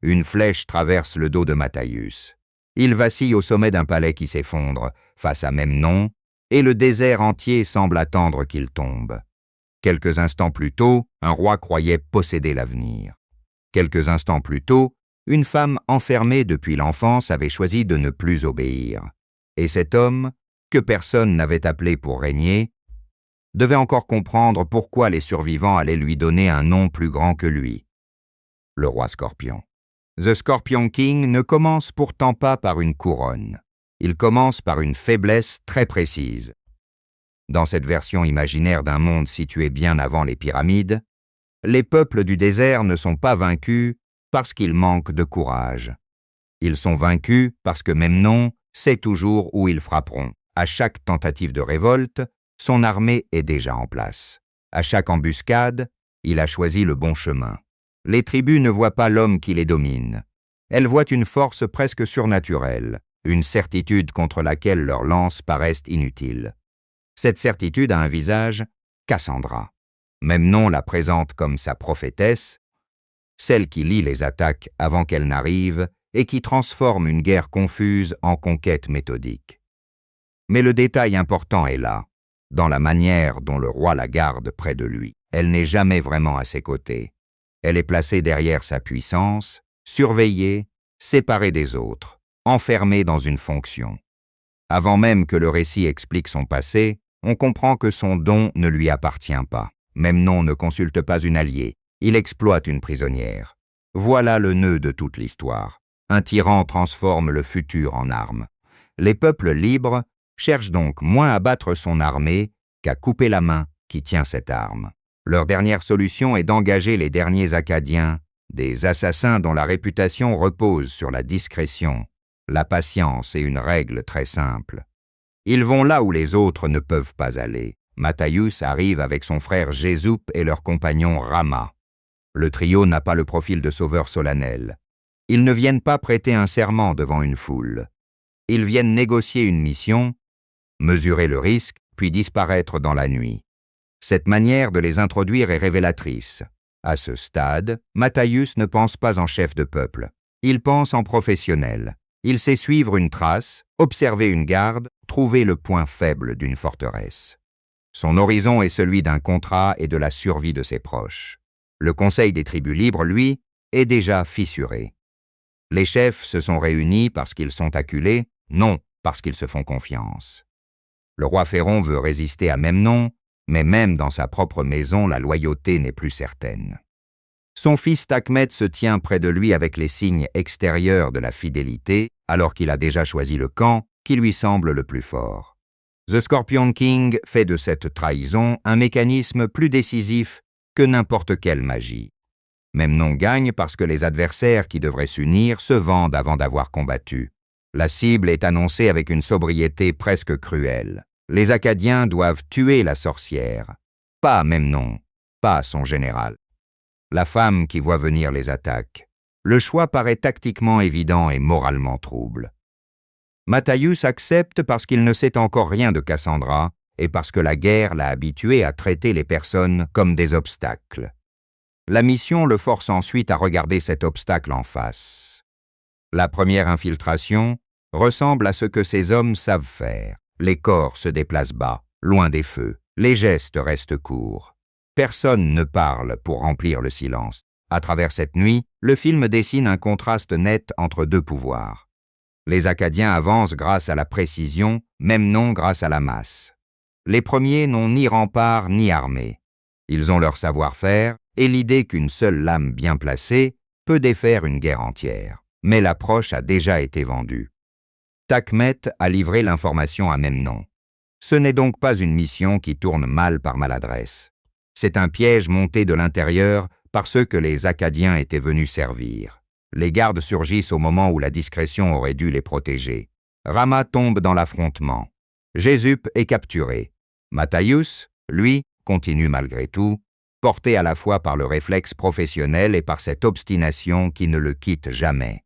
une flèche traverse le dos de Matthaius. Il vacille au sommet d'un palais qui s'effondre, face à Memnon, et le désert entier semble attendre qu'il tombe. Quelques instants plus tôt, un roi croyait posséder l'avenir. Quelques instants plus tôt, une femme enfermée depuis l'enfance avait choisi de ne plus obéir. Et cet homme, que personne n'avait appelé pour régner, devait encore comprendre pourquoi les survivants allaient lui donner un nom plus grand que lui. Le roi Scorpion. The Scorpion King ne commence pourtant pas par une couronne. Il commence par une faiblesse très précise. Dans cette version imaginaire d'un monde situé bien avant les pyramides, les peuples du désert ne sont pas vaincus parce qu'ils manquent de courage. Ils sont vaincus parce que Memnon sait toujours où ils frapperont. À chaque tentative de révolte, son armée est déjà en place. À chaque embuscade, il a choisi le bon chemin. Les tribus ne voient pas l'homme qui les domine. Elles voient une force presque surnaturelle, une certitude contre laquelle leurs lances paraissent inutiles. Cette certitude a un visage, Cassandra. Memnon la présente comme sa prophétesse, celle qui lit les attaques avant qu'elles n'arrivent et qui transforme une guerre confuse en conquête méthodique. Mais le détail important est là, dans la manière dont le roi la garde près de lui. Elle n'est jamais vraiment à ses côtés. Elle est placée derrière sa puissance, surveillée, séparée des autres, enfermée dans une fonction. Avant même que le récit explique son passé, on comprend que son don ne lui appartient pas. Memnon ne consulte pas une alliée, il exploite une prisonnière. Voilà le nœud de toute l'histoire. Un tyran transforme le futur en arme. Les peuples libres cherchent donc moins à battre son armée qu'à couper la main qui tient cette arme. Leur dernière solution est d'engager les derniers Akkadiens, des assassins dont la réputation repose sur la discrétion, la patience et une règle très simple. Ils vont là où les autres ne peuvent pas aller. Matthaius arrive avec son frère Jésup et leur compagnon Rama. Le trio n'a pas le profil de sauveur solennel. Ils ne viennent pas prêter un serment devant une foule. Ils viennent négocier une mission, mesurer le risque, puis disparaître dans la nuit. Cette manière de les introduire est révélatrice. À ce stade, Matthaius ne pense pas en chef de peuple. Il pense en professionnel. Il sait suivre une trace, observer une garde, trouver le point faible d'une forteresse. Son horizon est celui d'un contrat et de la survie de ses proches. Le Conseil des tribus libres, lui, est déjà fissuré. Les chefs se sont réunis parce qu'ils sont acculés, non parce qu'ils se font confiance. Le roi Féron veut résister à Memnon, mais même dans sa propre maison, la loyauté n'est plus certaine. Son fils Takhmet se tient près de lui avec les signes extérieurs de la fidélité, alors qu'il a déjà choisi le camp qui lui semble le plus fort. The Scorpion King fait de cette trahison un mécanisme plus décisif que n'importe quelle magie. Memnon gagne parce que les adversaires qui devraient s'unir se vendent avant d'avoir combattu. La cible est annoncée avec une sobriété presque cruelle. Les Akkadiens doivent tuer la sorcière, pas Memnon, pas son général. La femme qui voit venir les attaques. Le choix paraît tactiquement évident et moralement trouble. Matthaius accepte parce qu'il ne sait encore rien de Cassandra et parce que la guerre l'a habitué à traiter les personnes comme des obstacles. La mission le force ensuite à regarder cet obstacle en face. La première infiltration ressemble à ce que ces hommes savent faire. Les corps se déplacent bas, loin des feux. Les gestes restent courts. Personne ne parle pour remplir le silence. À travers cette nuit, le film dessine un contraste net entre deux pouvoirs. Les Akkadiens avancent grâce à la précision, Memnon grâce à la masse. Les premiers n'ont ni rempart ni armée. Ils ont leur savoir-faire et l'idée qu'une seule lame bien placée peut défaire une guerre entière. Mais l'approche a déjà été vendue. Takhmet a livré l'information à Memnon. Ce n'est donc pas une mission qui tourne mal par maladresse. C'est un piège monté de l'intérieur par ceux que les Akkadiens étaient venus servir. Les gardes surgissent au moment où la discrétion aurait dû les protéger. Rama tombe dans l'affrontement. Jésup est capturé. Matthaius, lui, continue malgré tout, porté à la fois par le réflexe professionnel et par cette obstination qui ne le quitte jamais.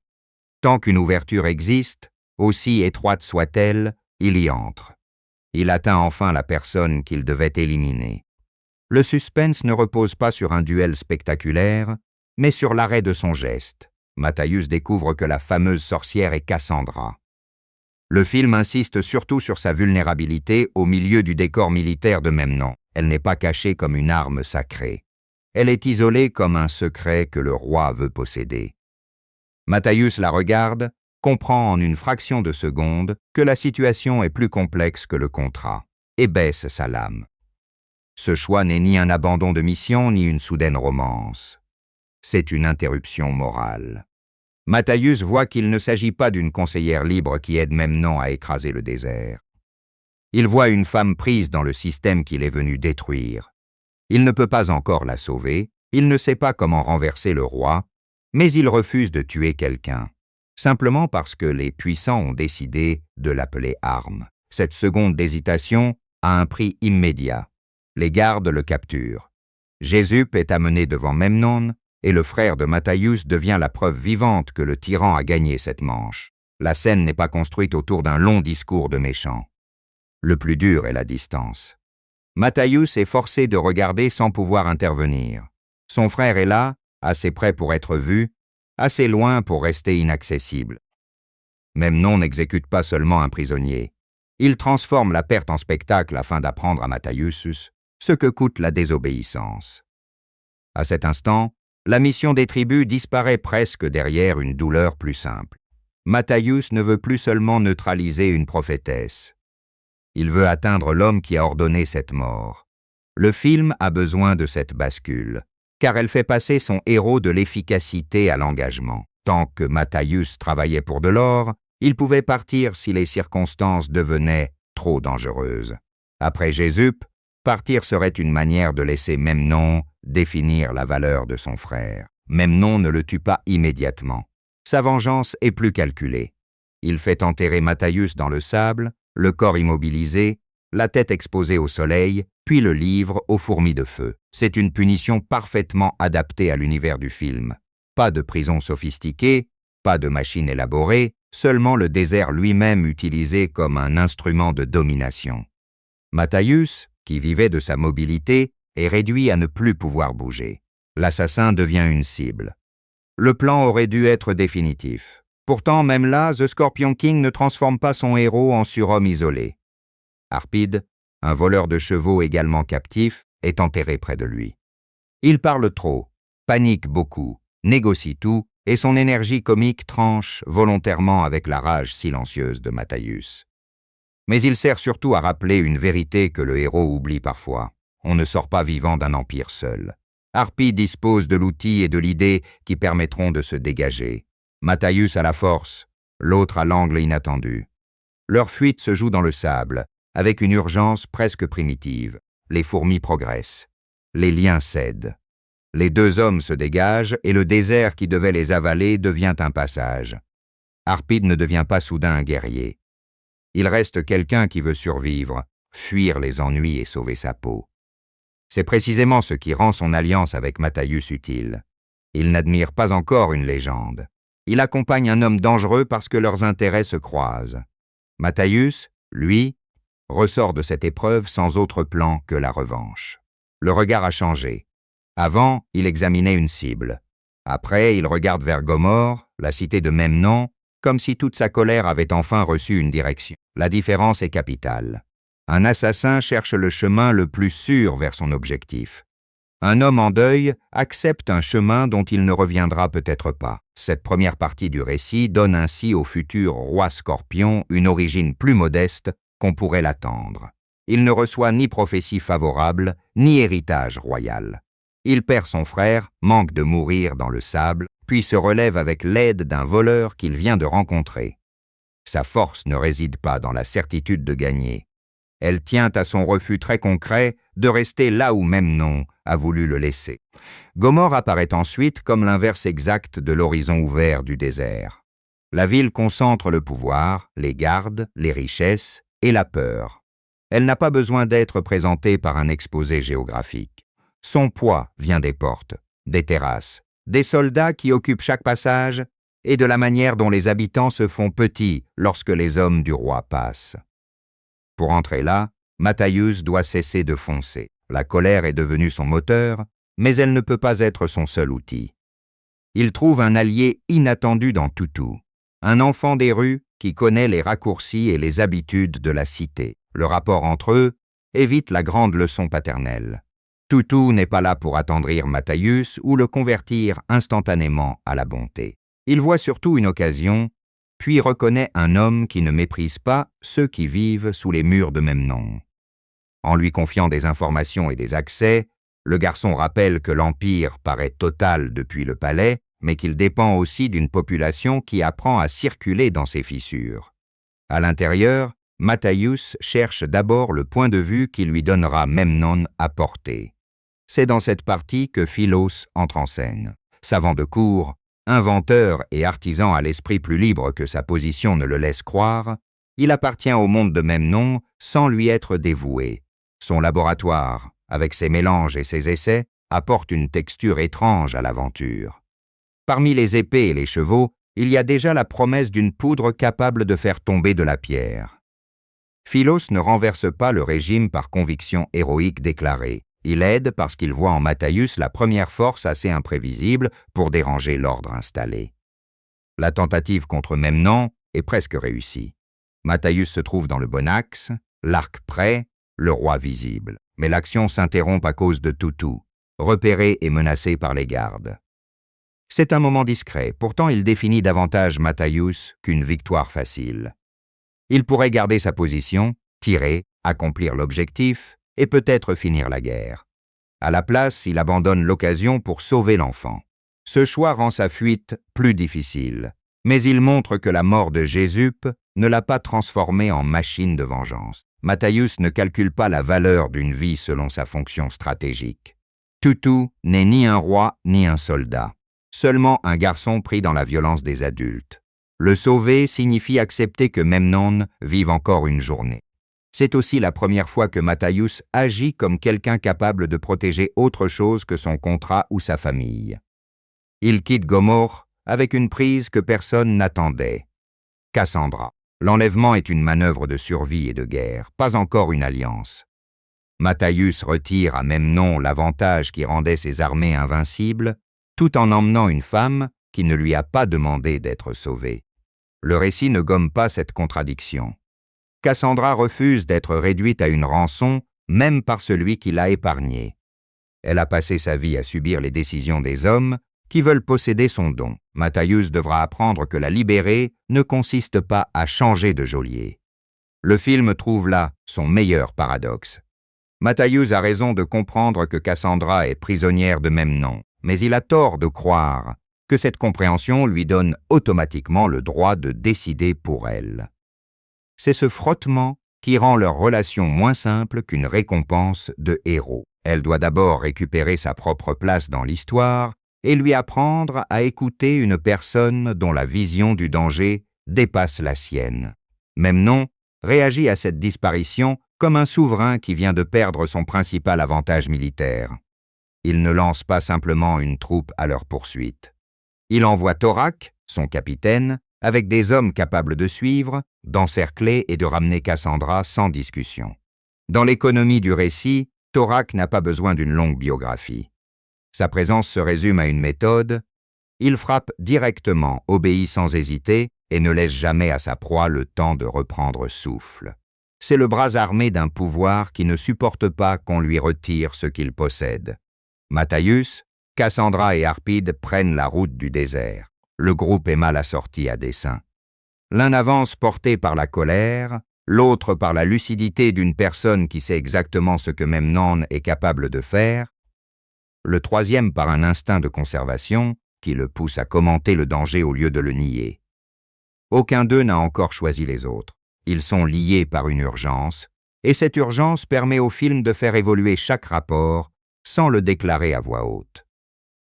Tant qu'une ouverture existe, aussi étroite soit-elle, il y entre. Il atteint enfin la personne qu'il devait éliminer. Le suspense ne repose pas sur un duel spectaculaire, mais sur l'arrêt de son geste. Matthäus découvre que la fameuse sorcière est Cassandra. Le film insiste surtout sur sa vulnérabilité au milieu du décor militaire de même nom. Elle n'est pas cachée comme une arme sacrée. Elle est isolée comme un secret que le roi veut posséder. Matthäus la regarde, comprend en une fraction de seconde que la situation est plus complexe que le contrat, et baisse sa lame. Ce choix n'est ni un abandon de mission ni une soudaine romance. C'est une interruption morale. Matthäus voit qu'il ne s'agit pas d'une conseillère libre qui aide Memnon à écraser le désert. Il voit une femme prise dans le système qu'il est venu détruire. Il ne peut pas encore la sauver, il ne sait pas comment renverser le roi, mais il refuse de tuer quelqu'un, simplement parce que les puissants ont décidé de l'appeler arme. Cette seconde d'hésitation a un prix immédiat. Les gardes le capturent. Jésup est amené devant Memnon, et le frère de Matthäus devient la preuve vivante que le tyran a gagné cette manche. La scène n'est pas construite autour d'un long discours de méchant. Le plus dur est la distance. Matthäus est forcé de regarder sans pouvoir intervenir. Son frère est là, assez près pour être vu, assez loin pour rester inaccessible. Memnon n'exécute pas seulement un prisonnier. Il transforme la perte en spectacle afin d'apprendre à Matthäus ce que coûte la désobéissance. À cet instant, la mission des tribus disparaît presque derrière une douleur plus simple. Matthäus ne veut plus seulement neutraliser une prophétesse. Il veut atteindre l'homme qui a ordonné cette mort. Le film a besoin de cette bascule, car elle fait passer son héros de l'efficacité à l'engagement. Tant que Matthäus travaillait pour de l'or, il pouvait partir si les circonstances devenaient trop dangereuses. Après Jésup, partir serait une manière de laisser Memnon définir la valeur de son frère. Memnon ne le tue pas immédiatement. Sa vengeance est plus calculée. Il fait enterrer Matthäus dans le sable, le corps immobilisé, la tête exposée au soleil, puis le livre aux fourmis de feu. C'est une punition parfaitement adaptée à l'univers du film. Pas de prison sophistiquée, pas de machine élaborée, seulement le désert lui-même utilisé comme un instrument de domination. Matthäus, qui vivait de sa mobilité, est réduit à ne plus pouvoir bouger. L'assassin devient une cible. Le plan aurait dû être définitif. Pourtant, même là, The Scorpion King ne transforme pas son héros en surhomme isolé. Harpide, un voleur de chevaux également captif, est enterré près de lui. Il parle trop, panique beaucoup, négocie tout, et son énergie comique tranche volontairement avec la rage silencieuse de Matthäus. Mais il sert surtout à rappeler une vérité que le héros oublie parfois. On ne sort pas vivant d'un empire seul. Harpie dispose de l'outil et de l'idée qui permettront de se dégager. Matthäus a la force, l'autre a l'angle inattendu. Leur fuite se joue dans le sable, avec une urgence presque primitive. Les fourmis progressent. Les liens cèdent. Les deux hommes se dégagent et le désert qui devait les avaler devient un passage. Harpide ne devient pas soudain un guerrier. Il reste quelqu'un qui veut survivre, fuir les ennuis et sauver sa peau. C'est précisément ce qui rend son alliance avec Matthäus utile. Il n'admire pas encore une légende. Il accompagne un homme dangereux parce que leurs intérêts se croisent. Matthäus, lui, ressort de cette épreuve sans autre plan que la revanche. Le regard a changé. Avant, il examinait une cible. Après, il regarde vers Gomorre, la cité de même nom, comme si toute sa colère avait enfin reçu une direction. La différence est capitale. Un assassin cherche le chemin le plus sûr vers son objectif. Un homme en deuil accepte un chemin dont il ne reviendra peut-être pas. Cette première partie du récit donne ainsi au futur roi Scorpion une origine plus modeste qu'on pourrait l'attendre. Il ne reçoit ni prophétie favorable, ni héritage royal. Il perd son frère, manque de mourir dans le sable, puis se relève avec l'aide d'un voleur qu'il vient de rencontrer. Sa force ne réside pas dans la certitude de gagner. Elle tient à son refus très concret de rester là où Memnon a voulu le laisser. Gomorre apparaît ensuite comme l'inverse exact de l'horizon ouvert du désert. La ville concentre le pouvoir, les gardes, les richesses et la peur. Elle n'a pas besoin d'être présentée par un exposé géographique. Son poids vient des portes, des terrasses, des soldats qui occupent chaque passage et de la manière dont les habitants se font petits lorsque les hommes du roi passent. Pour entrer là, Matthäus doit cesser de foncer. La colère est devenue son moteur, mais elle ne peut pas être son seul outil. Il trouve un allié inattendu dans Toutou, un enfant des rues qui connaît les raccourcis et les habitudes de la cité. Le rapport entre eux évite la grande leçon paternelle. Toutou n'est pas là pour attendrir Matthäus ou le convertir instantanément à la bonté. Il voit surtout une occasion, puis reconnaît un homme qui ne méprise pas ceux qui vivent sous les murs de Memnon. En lui confiant des informations et des accès, le garçon rappelle que l'empire paraît total depuis le palais, mais qu'il dépend aussi d'une population qui apprend à circuler dans ses fissures. À l'intérieur, Matthäus cherche d'abord le point de vue qui lui donnera Memnon à portée. C'est dans cette partie que Philos entre en scène. Savant de cour, inventeur et artisan à l'esprit plus libre que sa position ne le laisse croire, il appartient au monde de Memnon sans lui être dévoué. Son laboratoire, avec ses mélanges et ses essais, apporte une texture étrange à l'aventure. Parmi les épées et les chevaux, il y a déjà la promesse d'une poudre capable de faire tomber de la pierre. Philos ne renverse pas le régime par conviction héroïque déclarée. Il aide parce qu'il voit en Matthäus la première force assez imprévisible pour déranger l'ordre installé. La tentative contre Memnon est presque réussie. Matthäus se trouve dans le bon axe, l'arc prêt, le roi visible. Mais l'action s'interrompt à cause de Toutou, repéré et menacé par les gardes. C'est un moment discret, pourtant il définit davantage Matthäus qu'une victoire facile. Il pourrait garder sa position, tirer, accomplir l'objectif et peut-être finir la guerre. À la place, il abandonne l'occasion pour sauver l'enfant. Ce choix rend sa fuite plus difficile, mais il montre que la mort de Jésup ne l'a pas transformé en machine de vengeance. Matthäus ne calcule pas la valeur d'une vie selon sa fonction stratégique. Toutou n'est ni un roi ni un soldat, seulement un garçon pris dans la violence des adultes. Le sauver signifie accepter que Memnon vive encore une journée. C'est aussi la première fois que Matthäus agit comme quelqu'un capable de protéger autre chose que son contrat ou sa famille. Il quitte Gomorrhe avec une prise que personne n'attendait. Cassandra. L'enlèvement est une manœuvre de survie et de guerre, pas encore une alliance. Matthäus retire à Memnon l'avantage qui rendait ses armées invincibles, tout en emmenant une femme qui ne lui a pas demandé d'être sauvée. Le récit ne gomme pas cette contradiction. Cassandra refuse d'être réduite à une rançon, même par celui qui l'a épargnée. Elle a passé sa vie à subir les décisions des hommes qui veulent posséder son don. Matthäus devra apprendre que la libérer ne consiste pas à changer de geôlier. Le film trouve là son meilleur paradoxe. Matthäus a raison de comprendre que Cassandra est prisonnière de Memnon, mais il a tort de croire que cette compréhension lui donne automatiquement le droit de décider pour elle. C'est ce frottement qui rend leur relation moins simple qu'une récompense de héros. Elle doit d'abord récupérer sa propre place dans l'histoire et lui apprendre à écouter une personne dont la vision du danger dépasse la sienne. Memnon réagit à cette disparition comme un souverain qui vient de perdre son principal avantage militaire. Il ne lance pas simplement une troupe à leur poursuite. Il envoie Torak, son capitaine, avec des hommes capables de suivre, d'encercler et de ramener Cassandra sans discussion. Dans l'économie du récit, Torak n'a pas besoin d'une longue biographie. Sa présence se résume à une méthode. Il frappe directement, obéit sans hésiter et ne laisse jamais à sa proie le temps de reprendre souffle. C'est le bras armé d'un pouvoir qui ne supporte pas qu'on lui retire ce qu'il possède. Matthäus, Cassandra et Harpide prennent la route du désert. Le groupe est mal assorti à dessein. L'un avance porté par la colère, l'autre par la lucidité d'une personne qui sait exactement ce que Memnon est capable de faire, le troisième par un instinct de conservation qui le pousse à commenter le danger au lieu de le nier. Aucun d'eux n'a encore choisi les autres. Ils sont liés par une urgence, et cette urgence permet au film de faire évoluer chaque rapport sans le déclarer à voix haute.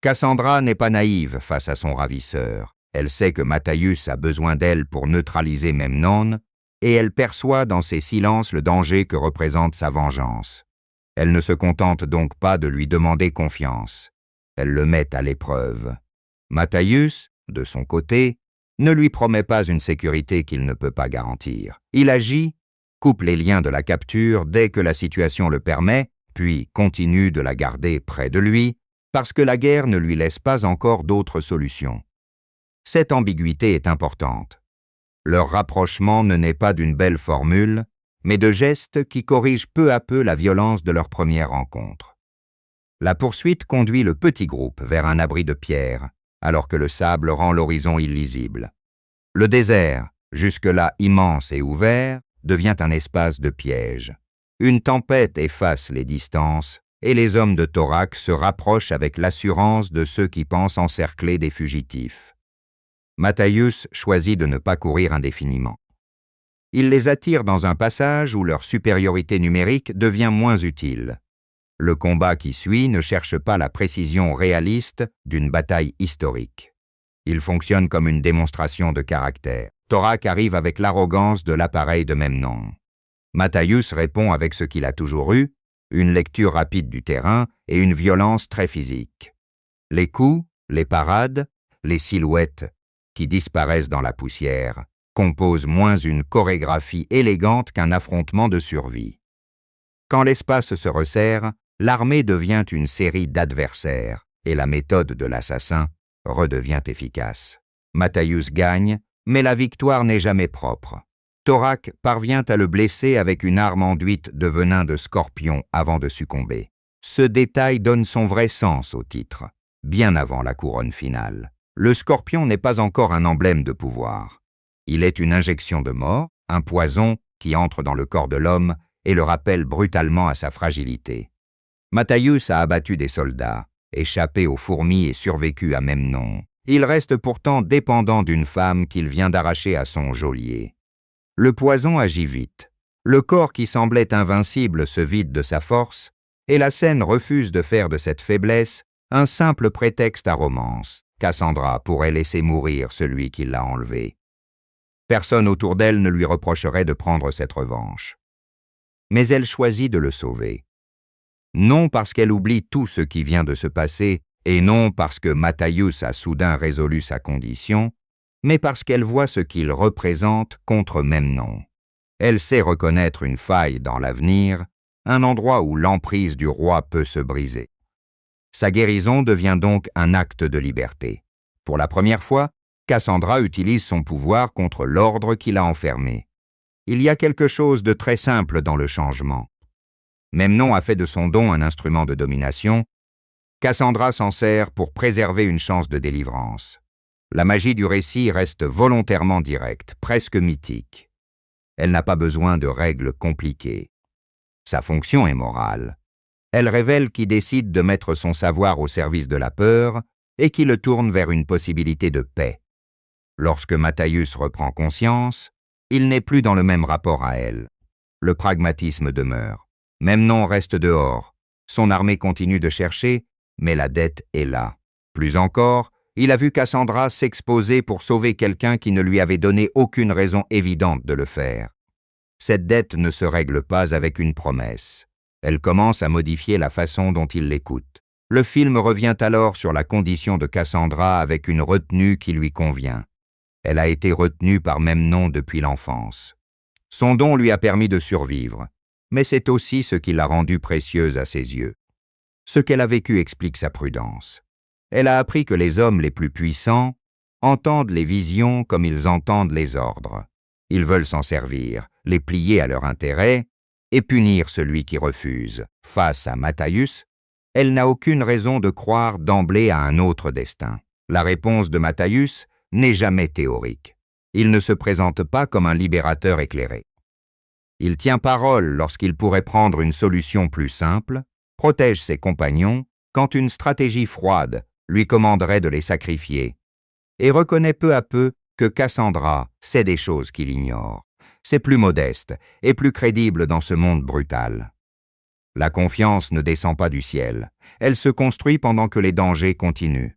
Cassandra n'est pas naïve face à son ravisseur. Elle sait que Matthäus a besoin d'elle pour neutraliser Memnon, et elle perçoit dans ses silences le danger que représente sa vengeance. Elle ne se contente donc pas de lui demander confiance. Elle le met à l'épreuve. Matthäus, de son côté, ne lui promet pas une sécurité qu'il ne peut pas garantir. Il agit, coupe les liens de la capture dès que la situation le permet, puis continue de la garder près de lui, parce que la guerre ne lui laisse pas encore d'autres solutions. Cette ambiguïté est importante. Leur rapprochement ne naît pas d'une belle formule, mais de gestes qui corrigent peu à peu la violence de leur première rencontre. La poursuite conduit le petit groupe vers un abri de pierre, alors que le sable rend l'horizon illisible. Le désert, jusque-là immense et ouvert, devient un espace de piège. Une tempête efface les distances, et les hommes de Torak se rapprochent avec l'assurance de ceux qui pensent encercler des fugitifs. Matthäus choisit de ne pas courir indéfiniment. Il les attire dans un passage où leur supériorité numérique devient moins utile. Le combat qui suit ne cherche pas la précision réaliste d'une bataille historique. Il fonctionne comme une démonstration de caractère. Torak arrive avec l'arrogance de l'appareil de même nom. Matthäus répond avec ce qu'il a toujours eu, une lecture rapide du terrain et une violence très physique. Les coups, les parades, les silhouettes qui disparaissent dans la poussière composent moins une chorégraphie élégante qu'un affrontement de survie. Quand l'espace se resserre, l'armée devient une série d'adversaires et la méthode de l'assassin redevient efficace. Matthäus gagne, mais la victoire n'est jamais propre. Torak parvient à le blesser avec une arme enduite de venin de scorpion avant de succomber. Ce détail donne son vrai sens au titre, bien avant la couronne finale. Le scorpion n'est pas encore un emblème de pouvoir. Il est une injection de mort, un poison qui entre dans le corps de l'homme et le rappelle brutalement à sa fragilité. Matthäus a abattu des soldats, échappé aux fourmis et survécu à Memnon. Il reste pourtant dépendant d'une femme qu'il vient d'arracher à son geôlier. Le poison agit vite. Le corps qui semblait invincible se vide de sa force, et la scène refuse de faire de cette faiblesse un simple prétexte à romance. Cassandra pourrait laisser mourir celui qui l'a enlevé. Personne autour d'elle ne lui reprocherait de prendre cette revanche. Mais elle choisit de le sauver. Non parce qu'elle oublie tout ce qui vient de se passer, et non parce que Matthäus a soudain résolu sa condition, mais parce qu'elle voit ce qu'il représente contre Memnon. Elle sait reconnaître une faille dans l'avenir, un endroit où l'emprise du roi peut se briser. Sa guérison devient donc un acte de liberté. Pour la première fois, Cassandra utilise son pouvoir contre l'ordre qui l'a enfermée. Il y a quelque chose de très simple dans le changement. Memnon a fait de son don un instrument de domination. Cassandra s'en sert pour préserver une chance de délivrance. La magie du récit reste volontairement directe, presque mythique. Elle n'a pas besoin de règles compliquées. Sa fonction est morale. Elle révèle qui décide de mettre son savoir au service de la peur et qui le tourne vers une possibilité de paix. Lorsque Matthäus reprend conscience, il n'est plus dans le même rapport à elle. Le pragmatisme demeure. Memnon reste dehors. Son armée continue de chercher, mais la dette est là. Plus encore, il a vu Cassandra s'exposer pour sauver quelqu'un qui ne lui avait donné aucune raison évidente de le faire. Cette dette ne se règle pas avec une promesse. Elle commence à modifier la façon dont il l'écoute. Le film revient alors sur la condition de Cassandra avec une retenue qui lui convient. Elle a été retenue par Memnon depuis l'enfance. Son don lui a permis de survivre, mais c'est aussi ce qui l'a rendue précieuse à ses yeux. Ce qu'elle a vécu explique sa prudence. Elle a appris que les hommes les plus puissants entendent les visions comme ils entendent les ordres. Ils veulent s'en servir, les plier à leur intérêt et punir celui qui refuse. Face à Matthäus, elle n'a aucune raison de croire d'emblée à un autre destin. La réponse de Matthäus n'est jamais théorique. Il ne se présente pas comme un libérateur éclairé. Il tient parole lorsqu'il pourrait prendre une solution plus simple, protège ses compagnons quand une stratégie froide lui commanderait de les sacrifier, et reconnaît peu à peu que Cassandra sait des choses qu'il ignore. C'est plus modeste et plus crédible dans ce monde brutal. La confiance ne descend pas du ciel, elle se construit pendant que les dangers continuent.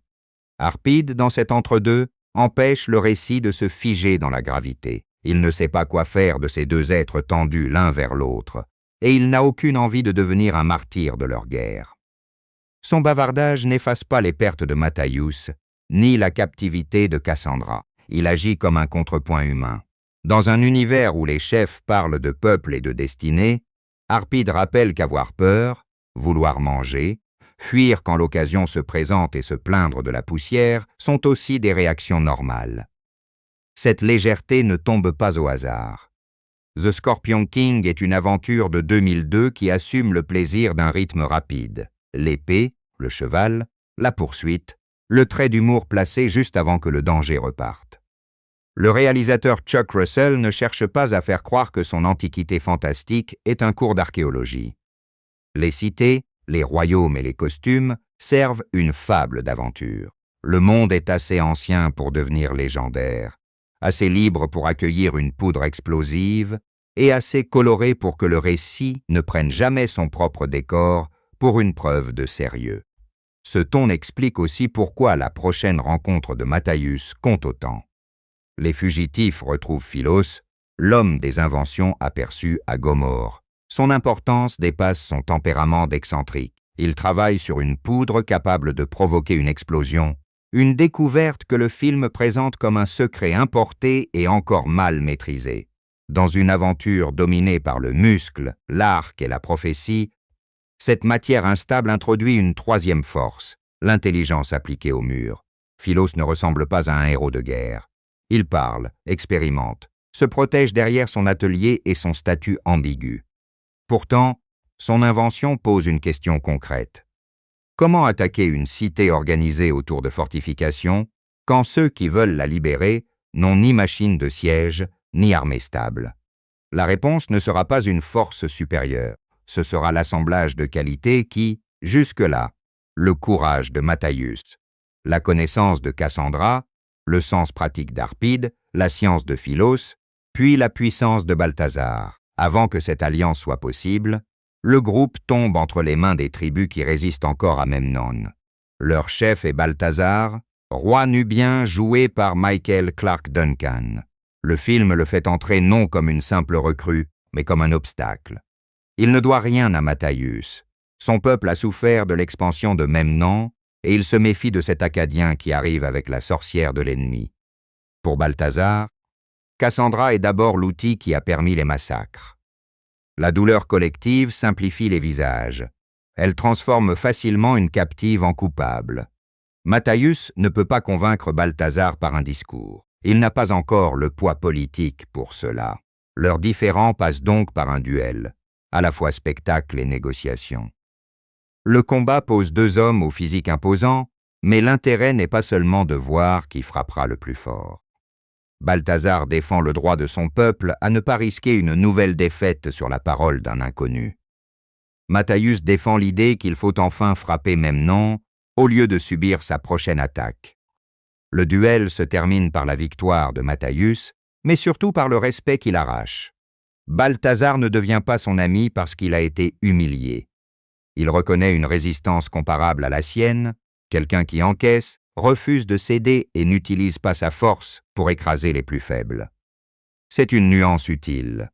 Harpide, dans cet entre-deux, empêche le récit de se figer dans la gravité. Il ne sait pas quoi faire de ces deux êtres tendus l'un vers l'autre, et il n'a aucune envie de devenir un martyr de leur guerre. Son bavardage n'efface pas les pertes de Matthäus, ni la captivité de Cassandra. Il agit comme un contrepoint humain. Dans un univers où les chefs parlent de peuple et de destinée, Harpide rappelle qu'avoir peur, vouloir manger, fuir quand l'occasion se présente et se plaindre de la poussière sont aussi des réactions normales. Cette légèreté ne tombe pas au hasard. The Scorpion King est une aventure de 2002 qui assume le plaisir d'un rythme rapide. L'épée, le cheval, la poursuite, le trait d'humour placé juste avant que le danger reparte. Le réalisateur Chuck Russell ne cherche pas à faire croire que son antiquité fantastique est un cours d'archéologie. Les cités, les royaumes et les costumes servent une fable d'aventure. Le monde est assez ancien pour devenir légendaire, assez libre pour accueillir une poudre explosive et assez coloré pour que le récit ne prenne jamais son propre décor pour une preuve de sérieux. Ce ton explique aussi pourquoi la prochaine rencontre de Matthäus compte autant. Les fugitifs retrouvent Philos, l'homme des inventions aperçu à Gomorrhe. Son importance dépasse son tempérament d'excentrique. Il travaille sur une poudre capable de provoquer une explosion, une découverte que le film présente comme un secret importé et encore mal maîtrisé. Dans une aventure dominée par le muscle, l'arc et la prophétie, cette matière instable introduit une troisième force, l'intelligence appliquée au mur. Philos ne ressemble pas à un héros de guerre. Il parle, expérimente, se protège derrière son atelier et son statut ambigu. Pourtant, son invention pose une question concrète. Comment attaquer une cité organisée autour de fortifications quand ceux qui veulent la libérer n'ont ni machine de siège, ni armée stable? La réponse ne sera pas une force supérieure. Ce sera l'assemblage de qualités qui, jusque-là, le courage de Matthäus, la connaissance de Cassandra, le sens pratique d'Arpide, la science de Philos, puis la puissance de Balthazar. Avant que cette alliance soit possible, le groupe tombe entre les mains des tribus qui résistent encore à Memnon. Leur chef est Balthazar, roi nubien joué par Michael Clarke Duncan. Le film le fait entrer non comme une simple recrue, mais comme un obstacle. Il ne doit rien à Matthäus. Son peuple a souffert de l'expansion de Memnon et il se méfie de cet Acadien qui arrive avec la sorcière de l'ennemi. Pour Balthazar, Cassandra est d'abord l'outil qui a permis les massacres. La douleur collective simplifie les visages. Elle transforme facilement une captive en coupable. Matthäus ne peut pas convaincre Balthazar par un discours. Il n'a pas encore le poids politique pour cela. Leur différend passe donc par un duel, à la fois spectacle et négociation. Le combat pose deux hommes au physique imposant, mais l'intérêt n'est pas seulement de voir qui frappera le plus fort. Balthazar défend le droit de son peuple à ne pas risquer une nouvelle défaite sur la parole d'un inconnu. Matthäus défend l'idée qu'il faut enfin frapper Memnon au lieu de subir sa prochaine attaque. Le duel se termine par la victoire de Matthäus, mais surtout par le respect qu'il arrache. Balthazar ne devient pas son ami parce qu'il a été humilié. Il reconnaît une résistance comparable à la sienne, quelqu'un qui encaisse, refuse de céder et n'utilise pas sa force pour écraser les plus faibles. C'est une nuance utile.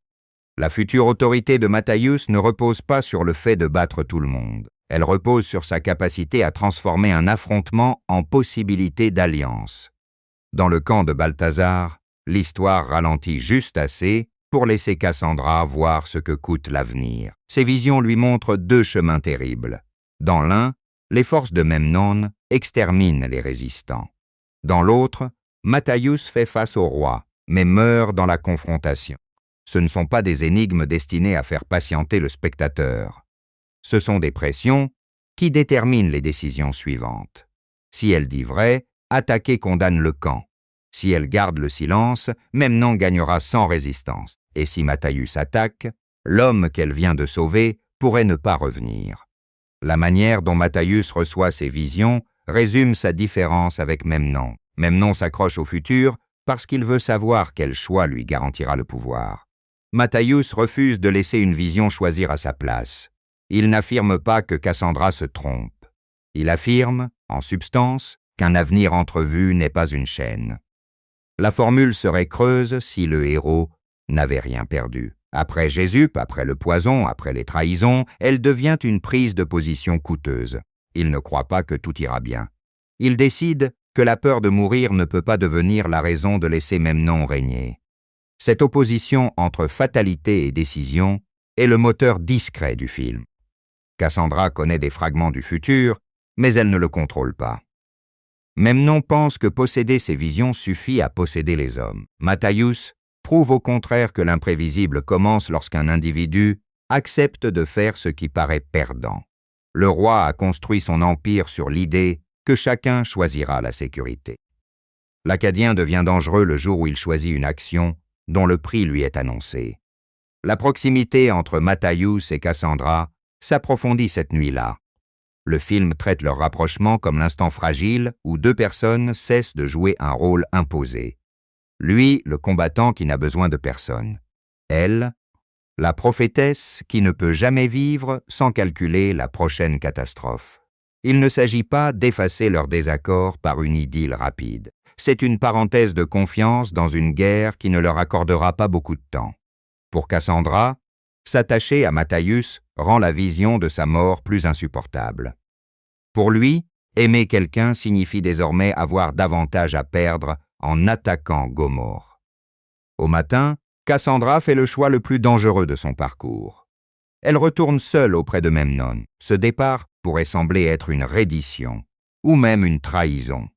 La future autorité de Matthäus ne repose pas sur le fait de battre tout le monde. Elle repose sur sa capacité à transformer un affrontement en possibilité d'alliance. Dans le camp de Balthazar, l'histoire ralentit juste assez pour laisser Cassandra voir ce que coûte l'avenir. Ses visions lui montrent deux chemins terribles. Dans l'un, les forces de Memnon exterminent les résistants. Dans l'autre, Matthäus fait face au roi, mais meurt dans la confrontation. Ce ne sont pas des énigmes destinées à faire patienter le spectateur. Ce sont des pressions qui déterminent les décisions suivantes. Si elle dit vrai, attaquer condamne le camp. Si elle garde le silence, Memnon gagnera sans résistance. Et si Matthäus attaque, l'homme qu'elle vient de sauver pourrait ne pas revenir. La manière dont Matthäus reçoit ses visions résume sa différence avec Memnon. Memnon s'accroche au futur parce qu'il veut savoir quel choix lui garantira le pouvoir. Matthäus refuse de laisser une vision choisir à sa place. Il n'affirme pas que Cassandra se trompe. Il affirme, en substance, qu'un avenir entrevu n'est pas une chaîne. La formule serait creuse si le héros n'avait rien perdu. Après Jésus, après le poison, après les trahisons, elle devient une prise de position coûteuse. Il ne croit pas que tout ira bien. Il décide que la peur de mourir ne peut pas devenir la raison de laisser Memnon régner. Cette opposition entre fatalité et décision est le moteur discret du film. Cassandra connaît des fragments du futur, mais elle ne le contrôle pas. Memnon pense que posséder ces visions suffit à posséder les hommes. Matthaius prouve au contraire que l'imprévisible commence lorsqu'un individu accepte de faire ce qui paraît perdant. Le roi a construit son empire sur l'idée que chacun choisira la sécurité. L'Acadien devient dangereux le jour où il choisit une action dont le prix lui est annoncé. La proximité entre Matthaius et Cassandra s'approfondit cette nuit-là. Le film traite leur rapprochement comme l'instant fragile où deux personnes cessent de jouer un rôle imposé. Lui, le combattant qui n'a besoin de personne. Elle, la prophétesse qui ne peut jamais vivre sans calculer la prochaine catastrophe. Il ne s'agit pas d'effacer leur désaccord par une idylle rapide. C'est une parenthèse de confiance dans une guerre qui ne leur accordera pas beaucoup de temps. Pour Cassandra, s'attacher à Matthaius rend la vision de sa mort plus insupportable. Pour lui, aimer quelqu'un signifie désormais avoir davantage à perdre en attaquant Gomorrhe. Au matin, Cassandra fait le choix le plus dangereux de son parcours. Elle retourne seule auprès de Memnon. Ce départ pourrait sembler être une reddition, ou même une trahison.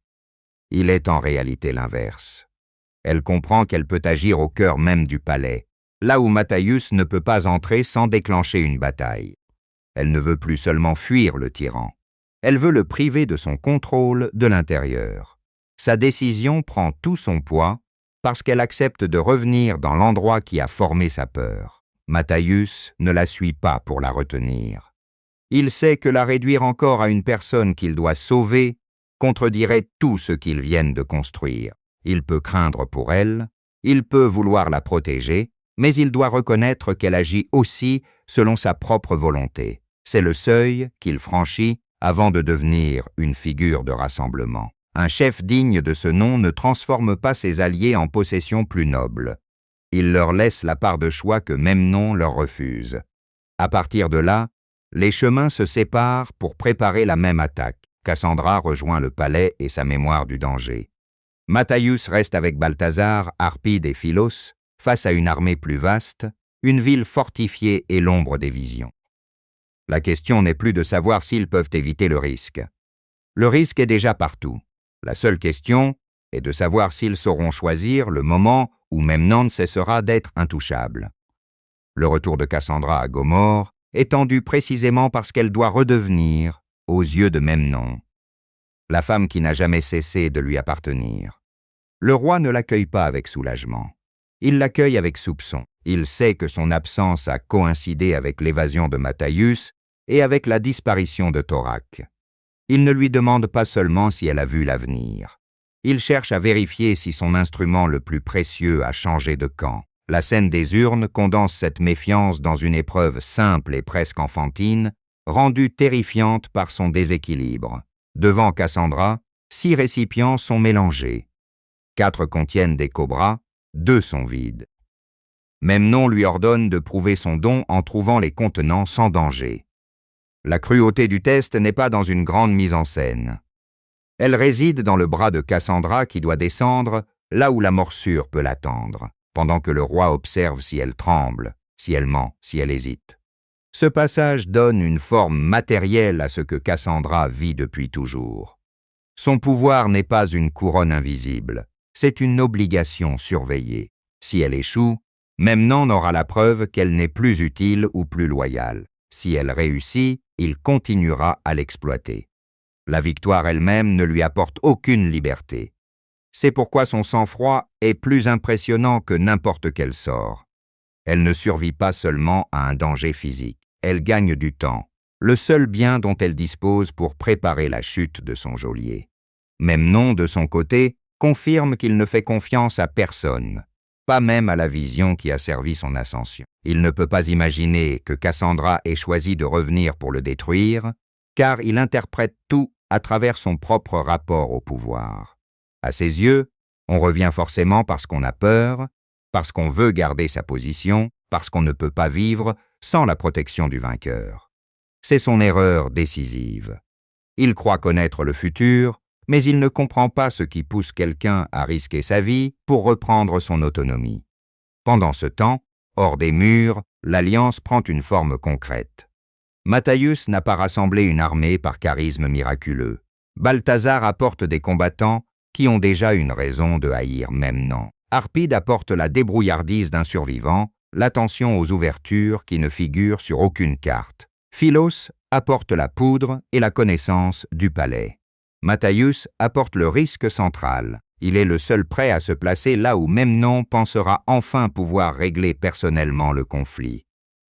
Il est en réalité l'inverse. Elle comprend qu'elle peut agir au cœur même du palais, là où Matthaius ne peut pas entrer sans déclencher une bataille. Elle ne veut plus seulement fuir le tyran. Elle veut le priver de son contrôle de l'intérieur. Sa décision prend tout son poids parce qu'elle accepte de revenir dans l'endroit qui a formé sa peur. Matthaius ne la suit pas pour la retenir. Il sait que la réduire encore à une personne qu'il doit sauver contredirait tout ce qu'ils viennent de construire. Il peut craindre pour elle, il peut vouloir la protéger, mais il doit reconnaître qu'elle agit aussi selon sa propre volonté. C'est le seuil qu'il franchit avant de devenir une figure de rassemblement. Un chef digne de ce nom ne transforme pas ses alliés en possessions plus nobles. Il leur laisse la part de choix que Memnon leur refuse. À partir de là, les chemins se séparent pour préparer la même attaque. Cassandra rejoint le palais et sa mémoire du danger. Matthaius reste avec Balthazar, Harpide et Philos, face à une armée plus vaste, une ville fortifiée et l'ombre des visions. La question n'est plus de savoir s'ils peuvent éviter le risque. Le risque est déjà partout. La seule question est de savoir s'ils sauront choisir le moment où Memnon cessera d'être intouchable. Le retour de Cassandra à Gomorrhe est tendu précisément parce qu'elle doit redevenir, aux yeux de Memnon, la femme qui n'a jamais cessé de lui appartenir. Le roi ne l'accueille pas avec soulagement. Il l'accueille avec soupçon. Il sait que son absence a coïncidé avec l'évasion de Matthaius et avec la disparition de Thorac. Il ne lui demande pas seulement si elle a vu l'avenir. Il cherche à vérifier si son instrument le plus précieux a changé de camp. La scène des urnes condense cette méfiance dans une épreuve simple et presque enfantine, rendue terrifiante par son déséquilibre. Devant Cassandra, 6 récipients sont mélangés. 4 contiennent des cobras, 2 sont vides. Memnon lui ordonne de prouver son don en trouvant les contenants sans danger. La cruauté du test n'est pas dans une grande mise en scène. Elle réside dans le bras de Cassandra qui doit descendre là où la morsure peut l'attendre, pendant que le roi observe si elle tremble, si elle ment, si elle hésite. Ce passage donne une forme matérielle à ce que Cassandra vit depuis toujours. Son pouvoir n'est pas une couronne invisible, c'est une obligation surveillée. Si elle échoue, Memnon aura la preuve qu'elle n'est plus utile ou plus loyale. Si elle réussit, il continuera à l'exploiter. La victoire elle-même ne lui apporte aucune liberté. C'est pourquoi son sang-froid est plus impressionnant que n'importe quel sort. Elle ne survit pas seulement à un danger physique. Elle gagne du temps, le seul bien dont elle dispose pour préparer la chute de son geôlier. Memnon, de son côté, confirme qu'il ne fait confiance à personne, pas même à la vision qui a servi son ascension. Il ne peut pas imaginer que Cassandra ait choisi de revenir pour le détruire, car il interprète tout à travers son propre rapport au pouvoir. À ses yeux, on revient forcément parce qu'on a peur, parce qu'on veut garder sa position, parce qu'on ne peut pas vivre sans la protection du vainqueur. C'est son erreur décisive. Il croit connaître le futur, mais il ne comprend pas ce qui pousse quelqu'un à risquer sa vie pour reprendre son autonomie. Pendant ce temps, hors des murs, l'alliance prend une forme concrète. Matthaius n'a pas rassemblé une armée par charisme miraculeux. Balthazar apporte des combattants qui ont déjà une raison de haïr Memnon. Harpide apporte la débrouillardise d'un survivant, l'attention aux ouvertures qui ne figurent sur aucune carte. Philos apporte la poudre et la connaissance du palais. Matthaius apporte le risque central. Il est le seul prêt à se placer là où Memnon pensera enfin pouvoir régler personnellement le conflit.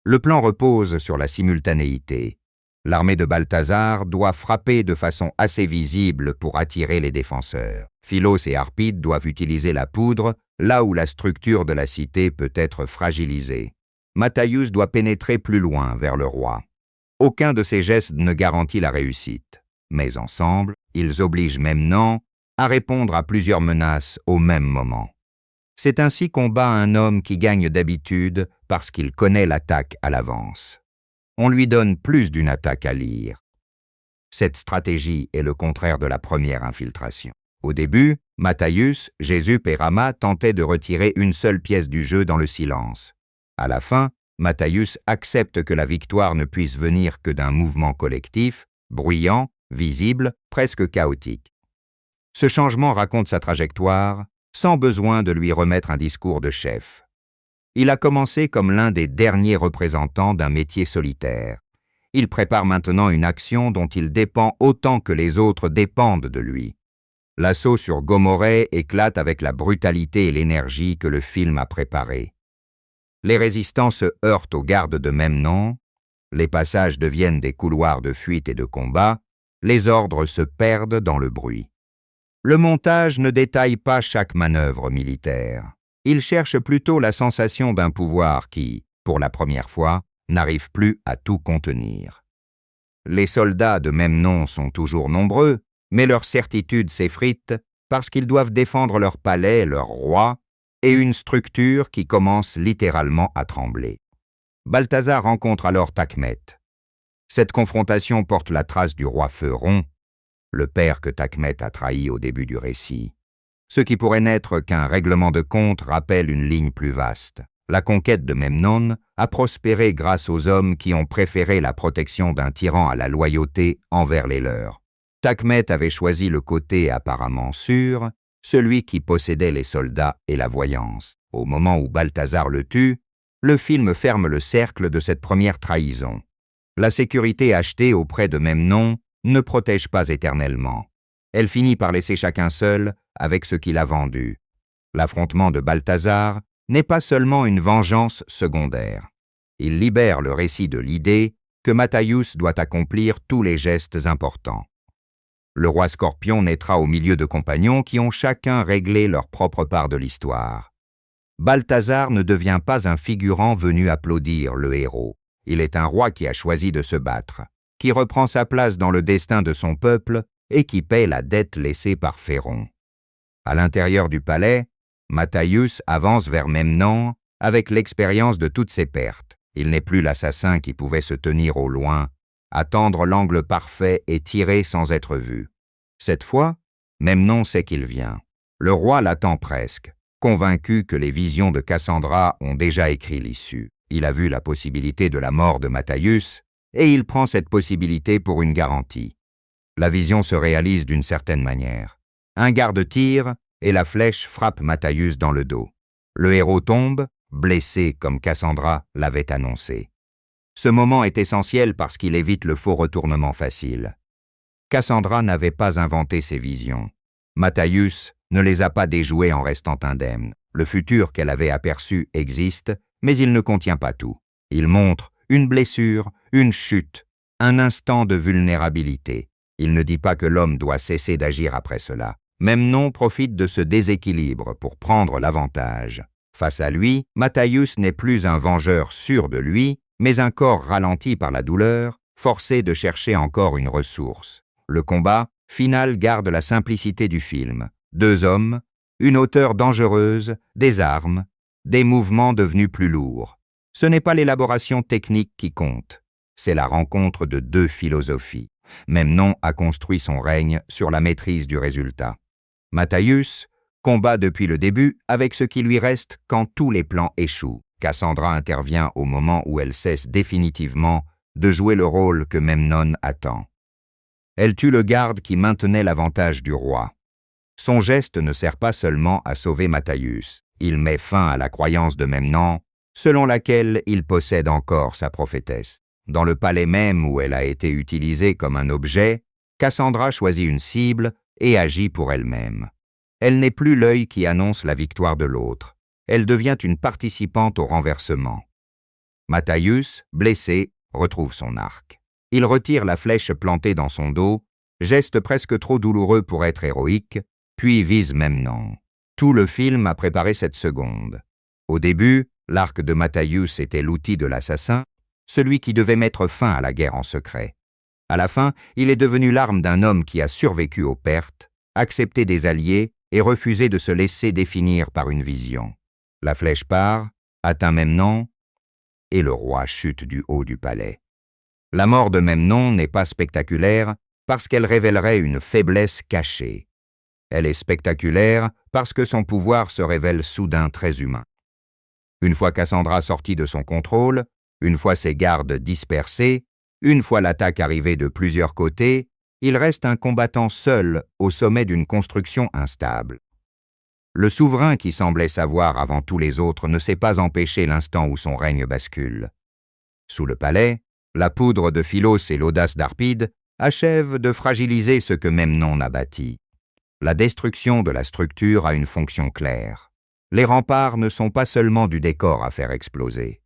Le plan repose sur la simultanéité. L'armée de Balthazar doit frapper de façon assez visible pour attirer les défenseurs. Philos et Harpide doivent utiliser la poudre là où la structure de la cité peut être fragilisée. Matthaius doit pénétrer plus loin vers le roi. Aucun de ces gestes ne garantit la réussite, mais ensemble, ils obligent Memnon à répondre à plusieurs menaces au même moment. C'est ainsi qu'on bat un homme qui gagne d'habitude parce qu'il connaît l'attaque à l'avance. On lui donne plus d'une attaque à lire. Cette stratégie est le contraire de la première infiltration. Au début, Matthaius, Jésus et Rama tentaient de retirer une seule pièce du jeu dans le silence. À la fin, Matthaius accepte que la victoire ne puisse venir que d'un mouvement collectif, bruyant, visible, presque chaotique. Ce changement raconte sa trajectoire, sans besoin de lui remettre un discours de chef. Il a commencé comme l'un des derniers représentants d'un métier solitaire. Il prépare maintenant une action dont il dépend autant que les autres dépendent de lui. L'assaut sur Gomorrhée éclate avec la brutalité et l'énergie que le film a préparée. Les résistants se heurtent aux gardes de Memnon, les passages deviennent des couloirs de fuite et de combat, les ordres se perdent dans le bruit. Le montage ne détaille pas chaque manœuvre militaire. Il cherche plutôt la sensation d'un pouvoir qui, pour la première fois, n'arrive plus à tout contenir. Les soldats de Memnon sont toujours nombreux, mais leur certitude s'effrite parce qu'ils doivent défendre leur palais, leur roi, et une structure qui commence littéralement à trembler. Balthazar rencontre alors Takhmet. Cette confrontation porte la trace du roi Pheuron, le père que Takhmet a trahi au début du récit. Ce qui pourrait n'être qu'un règlement de compte rappelle une ligne plus vaste. La conquête de Memnon a prospéré grâce aux hommes qui ont préféré la protection d'un tyran à la loyauté envers les leurs. Takhmet avait choisi le côté apparemment sûr, celui qui possédait les soldats et la voyance. Au moment où Balthazar le tue, le film ferme le cercle de cette première trahison. La sécurité achetée auprès de Memnon ne protège pas éternellement. Elle finit par laisser chacun seul avec ce qu'il a vendu. L'affrontement de Balthazar n'est pas seulement une vengeance secondaire. Il libère le récit de l'idée que Matthaius doit accomplir tous les gestes importants. Le roi Scorpion naîtra au milieu de compagnons qui ont chacun réglé leur propre part de l'histoire. Balthazar ne devient pas un figurant venu applaudir le héros. Il est un roi qui a choisi de se battre, qui reprend sa place dans le destin de son peuple et qui paie la dette laissée par Pheuron. À l'intérieur du palais, Matthaius avance vers Memnon avec l'expérience de toutes ses pertes. Il n'est plus l'assassin qui pouvait se tenir au loin, attendre l'angle parfait et tirer sans être vu. Cette fois, Memnon sait qu'il vient. Le roi l'attend presque, convaincu que les visions de Cassandra ont déjà écrit l'issue. Il a vu la possibilité de la mort de Matthaius et il prend cette possibilité pour une garantie. La vision se réalise d'une certaine manière. Un garde tire et la flèche frappe Matthaius dans le dos. Le héros tombe, blessé comme Cassandra l'avait annoncé. Ce moment est essentiel parce qu'il évite le faux retournement facile. Cassandra n'avait pas inventé ces visions. Matthaius ne les a pas déjouées en restant indemne. Le futur qu'elle avait aperçu existe, mais il ne contient pas tout. Il montre une blessure, une chute, un instant de vulnérabilité. Il ne dit pas que l'homme doit cesser d'agir après cela. Memnon profite de ce déséquilibre pour prendre l'avantage. Face à lui, Matthaius n'est plus un vengeur sûr de lui, mais un corps ralenti par la douleur, forcé de chercher encore une ressource. Le combat final garde la simplicité du film. Deux hommes, une hauteur dangereuse, des armes, des mouvements devenus plus lourds. Ce n'est pas l'élaboration technique qui compte, c'est la rencontre de deux philosophies. Memnon a construit son règne sur la maîtrise du résultat. Matthaius combat depuis le début avec ce qui lui reste quand tous les plans échouent. Cassandra intervient au moment où elle cesse définitivement de jouer le rôle que Memnon attend. Elle tue le garde qui maintenait l'avantage du roi. Son geste ne sert pas seulement à sauver Matthaius, il met fin à la croyance de Memnon, selon laquelle il possède encore sa prophétesse. Dans le palais même où elle a été utilisée comme un objet, Cassandra choisit une cible et agit pour elle-même. Elle n'est plus l'œil qui annonce la victoire de l'autre, elle devient une participante au renversement. Matthaius, blessé, retrouve son arc. Il retire la flèche plantée dans son dos, geste presque trop douloureux pour être héroïque, puis vise Memnon. Tout le film a préparé cette seconde. Au début, l'arc de Matthaius était l'outil de l'assassin, celui qui devait mettre fin à la guerre en secret. À la fin, il est devenu l'arme d'un homme qui a survécu aux pertes, accepté des alliés et refusé de se laisser définir par une vision. La flèche part, atteint Memnon, et le roi chute du haut du palais. La mort de Memnon n'est pas spectaculaire parce qu'elle révélerait une faiblesse cachée. Elle est spectaculaire parce que son pouvoir se révèle soudain très humain. Une fois Cassandra sortie de son contrôle, une fois ses gardes dispersés, une fois l'attaque arrivée de plusieurs côtés, il reste un combattant seul au sommet d'une construction instable. Le souverain qui semblait savoir avant tous les autres ne sait pas empêcher l'instant où son règne bascule. Sous le palais, la poudre de Philos et l'audace d'Arpide achèvent de fragiliser ce que Memnon a bâti. La destruction de la structure a une fonction claire. Les remparts ne sont pas seulement du décor à faire exploser.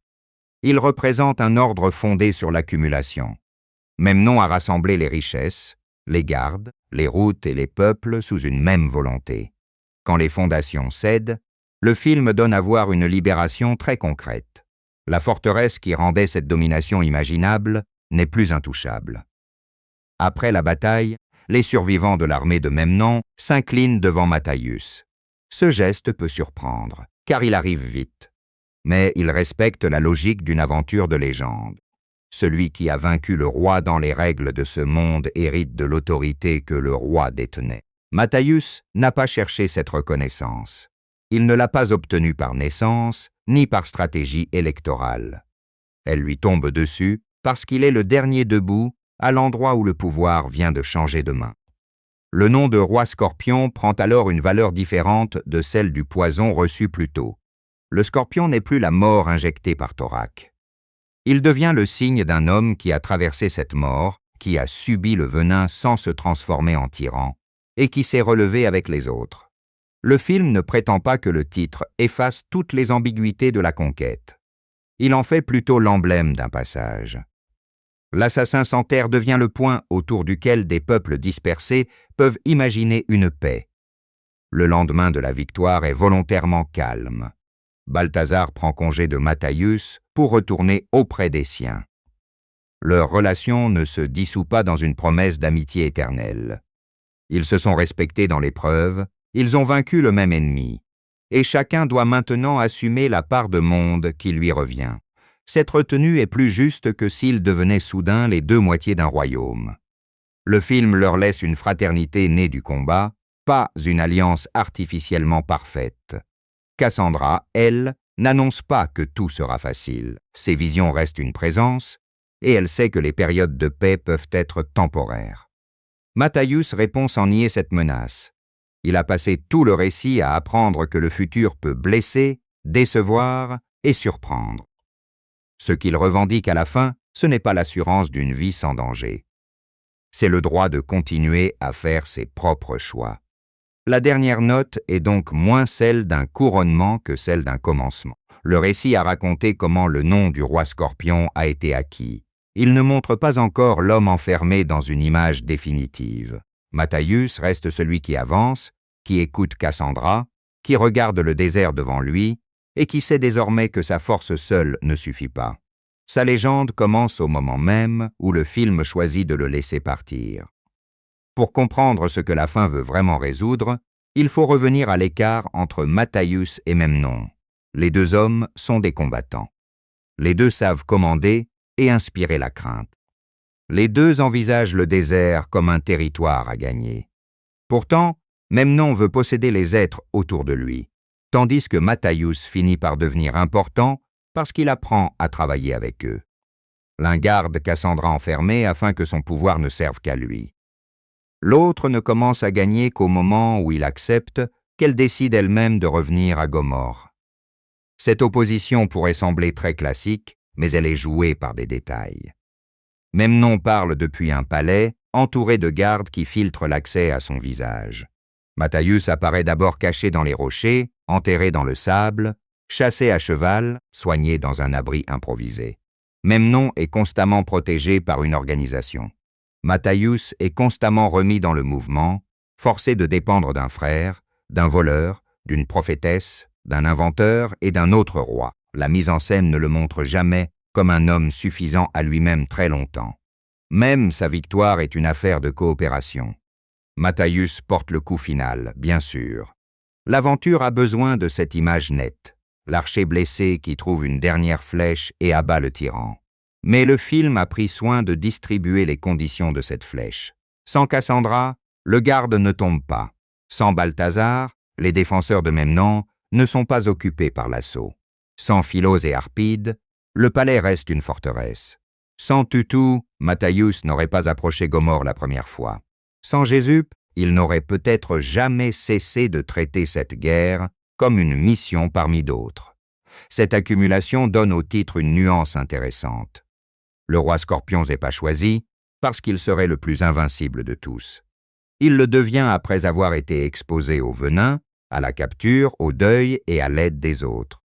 Ils représentent un ordre fondé sur l'accumulation. Memnon a rassemblé les richesses, les gardes, les routes et les peuples sous une même volonté. Quand les fondations cèdent, le film donne à voir une libération très concrète. La forteresse qui rendait cette domination imaginable n'est plus intouchable. Après la bataille, les survivants de l'armée de Memnon s'inclinent devant Matthaius. Ce geste peut surprendre, car il arrive vite. Mais il respecte la logique d'une aventure de légende. Celui qui a vaincu le roi dans les règles de ce monde hérite de l'autorité que le roi détenait. Matthaius n'a pas cherché cette reconnaissance. Il ne l'a pas obtenue par naissance, ni par stratégie électorale. Elle lui tombe dessus parce qu'il est le dernier debout à l'endroit où le pouvoir vient de changer de main. Le nom de roi Scorpion prend alors une valeur différente de celle du poison reçu plus tôt. Le scorpion n'est plus la mort injectée par Thorac. Il devient le signe d'un homme qui a traversé cette mort, qui a subi le venin sans se transformer en tyran, et qui s'est relevé avec les autres. Le film ne prétend pas que le titre efface toutes les ambiguïtés de la conquête. Il en fait plutôt l'emblème d'un passage. L'assassin sans terre devient le point autour duquel des peuples dispersés peuvent imaginer une paix. Le lendemain de la victoire est volontairement calme. Balthazar prend congé de Matthaius pour retourner auprès des siens. Leur relation ne se dissout pas dans une promesse d'amitié éternelle. Ils se sont respectés dans l'épreuve, ils ont vaincu le même ennemi, et chacun doit maintenant assumer la part de monde qui lui revient. Cette retenue est plus juste que s'ils devenaient soudain les deux moitiés d'un royaume. Le film leur laisse une fraternité née du combat, pas une alliance artificiellement parfaite. Cassandra, elle, n'annonce pas que tout sera facile. Ses visions restent une présence, et elle sait que les périodes de paix peuvent être temporaires. Matthaius répond sans nier cette menace. Il a passé tout le récit à apprendre que le futur peut blesser, décevoir et surprendre. Ce qu'il revendique à la fin, ce n'est pas l'assurance d'une vie sans danger. C'est le droit de continuer à faire ses propres choix. La dernière note est donc moins celle d'un couronnement que celle d'un commencement. Le récit a raconté comment le nom du roi Scorpion a été acquis. Il ne montre pas encore l'homme enfermé dans une image définitive. Matthaius reste celui qui avance, qui écoute Cassandra, qui regarde le désert devant lui et qui sait désormais que sa force seule ne suffit pas. Sa légende commence au moment même où le film choisit de le laisser partir. Pour comprendre ce que la fin veut vraiment résoudre, il faut revenir à l'écart entre Matthaius et Memnon. Les deux hommes sont des combattants. Les deux savent commander et inspirer la crainte. Les deux envisagent le désert comme un territoire à gagner. Pourtant, Memnon veut posséder les êtres autour de lui, tandis que Matthaius finit par devenir important parce qu'il apprend à travailler avec eux. L'un garde Cassandra enfermée afin que son pouvoir ne serve qu'à lui. L'autre ne commence à gagner qu'au moment où il accepte qu'elle décide elle-même de revenir à Gomorrhe. Cette opposition pourrait sembler très classique, mais elle est jouée par des détails. Memnon parle depuis un palais, entouré de gardes qui filtrent l'accès à son visage. Matthaius apparaît d'abord caché dans les rochers, enterré dans le sable, chassé à cheval, soigné dans un abri improvisé. Memnon est constamment protégé par une organisation. Matthaius est constamment remis dans le mouvement, forcé de dépendre d'un frère, d'un voleur, d'une prophétesse, d'un inventeur et d'un autre roi. La mise en scène ne le montre jamais comme un homme suffisant à lui-même très longtemps. Même sa victoire est une affaire de coopération. Matthaius porte le coup final, bien sûr. L'aventure a besoin de cette image nette, l'archer blessé qui trouve une dernière flèche et abat le tyran. Mais le film a pris soin de distribuer les conditions de cette flèche. Sans Cassandra, le garde ne tombe pas. Sans Balthazar, les défenseurs de Memnon ne sont pas occupés par l'assaut. Sans Philos et Harpide, le palais reste une forteresse. Sans Tutu, Matthaius n'aurait pas approché Gomorrhe la première fois. Sans Gésup, il n'aurait peut-être jamais cessé de traiter cette guerre comme une mission parmi d'autres. Cette accumulation donne au titre une nuance intéressante. Le roi Scorpion n'est pas choisi parce qu'il serait le plus invincible de tous. Il le devient après avoir été exposé au venin, à la capture, au deuil et à l'aide des autres.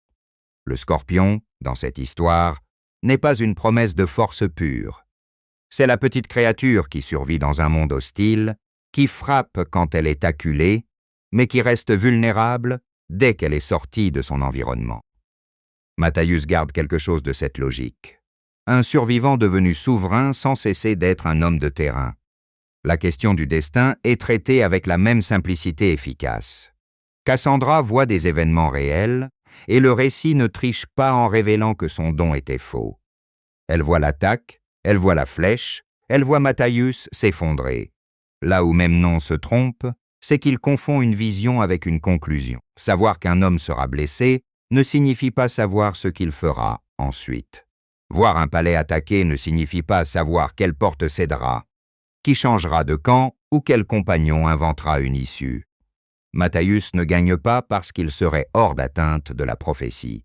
Le Scorpion, dans cette histoire, n'est pas une promesse de force pure. C'est la petite créature qui survit dans un monde hostile, qui frappe quand elle est acculée, mais qui reste vulnérable dès qu'elle est sortie de son environnement. Matthaius garde quelque chose de cette logique. Un survivant devenu souverain sans cesser d'être un homme de terrain. La question du destin est traitée avec la même simplicité efficace. Cassandra voit des événements réels, et le récit ne triche pas en révélant que son don était faux. Elle voit l'attaque, elle voit la flèche, elle voit Matthaius s'effondrer. Là où Memnon se trompe, c'est qu'il confond une vision avec une conclusion. Savoir qu'un homme sera blessé ne signifie pas savoir ce qu'il fera ensuite. Voir un palais attaqué ne signifie pas savoir quelle porte cédera, qui changera de camp ou quel compagnon inventera une issue. Matthaius ne gagne pas parce qu'il serait hors d'atteinte de la prophétie.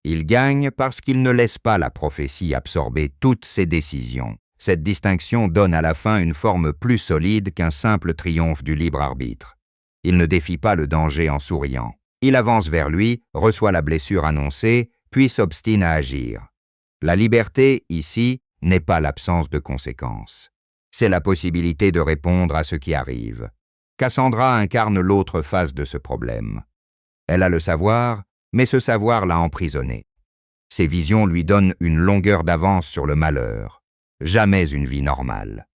Il gagne parce qu'il ne laisse pas la prophétie absorber toutes ses décisions. Cette distinction donne à la fin une forme plus solide qu'un simple triomphe du libre arbitre. Il ne défie pas le danger en souriant. Il avance vers lui, reçoit la blessure annoncée, puis s'obstine à agir. La liberté, ici, n'est pas l'absence de conséquences. C'est la possibilité de répondre à ce qui arrive. Cassandra incarne l'autre face de ce problème. Elle a le savoir, mais ce savoir l'a emprisonnée. Ses visions lui donnent une longueur d'avance sur le malheur. Jamais une vie normale.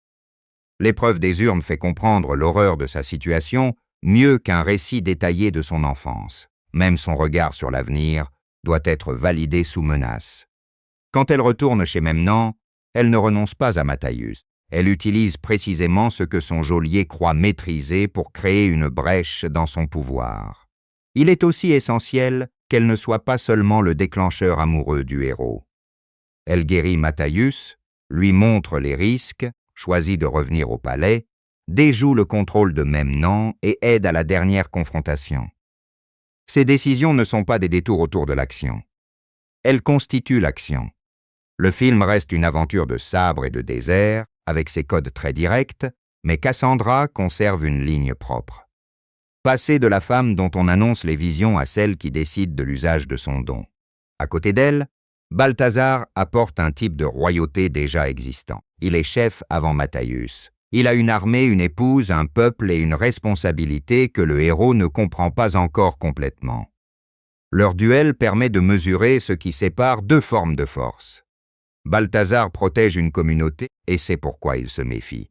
L'épreuve des urnes fait comprendre l'horreur de sa situation mieux qu'un récit détaillé de son enfance. Même son regard sur l'avenir doit être validé sous menace. Quand elle retourne chez Memnon, elle ne renonce pas à Matthaius. Elle utilise précisément ce que son geôlier croit maîtriser pour créer une brèche dans son pouvoir. Il est aussi essentiel qu'elle ne soit pas seulement le déclencheur amoureux du héros. Elle guérit Matthaius, lui montre les risques, choisit de revenir au palais, déjoue le contrôle de Memnon et aide à la dernière confrontation. Ces décisions ne sont pas des détours autour de l'action. Elles constituent l'action. Le film reste une aventure de sabre et de désert, avec ses codes très directs, mais Cassandra conserve une ligne propre. Passer de la femme dont on annonce les visions à celle qui décide de l'usage de son don. À côté d'elle, Balthazar apporte un type de royauté déjà existant. Il est chef avant Matthaius. Il a une armée, une épouse, un peuple et une responsabilité que le héros ne comprend pas encore complètement. Leur duel permet de mesurer ce qui sépare deux formes de force. Balthazar protège une communauté et c'est pourquoi il se méfie.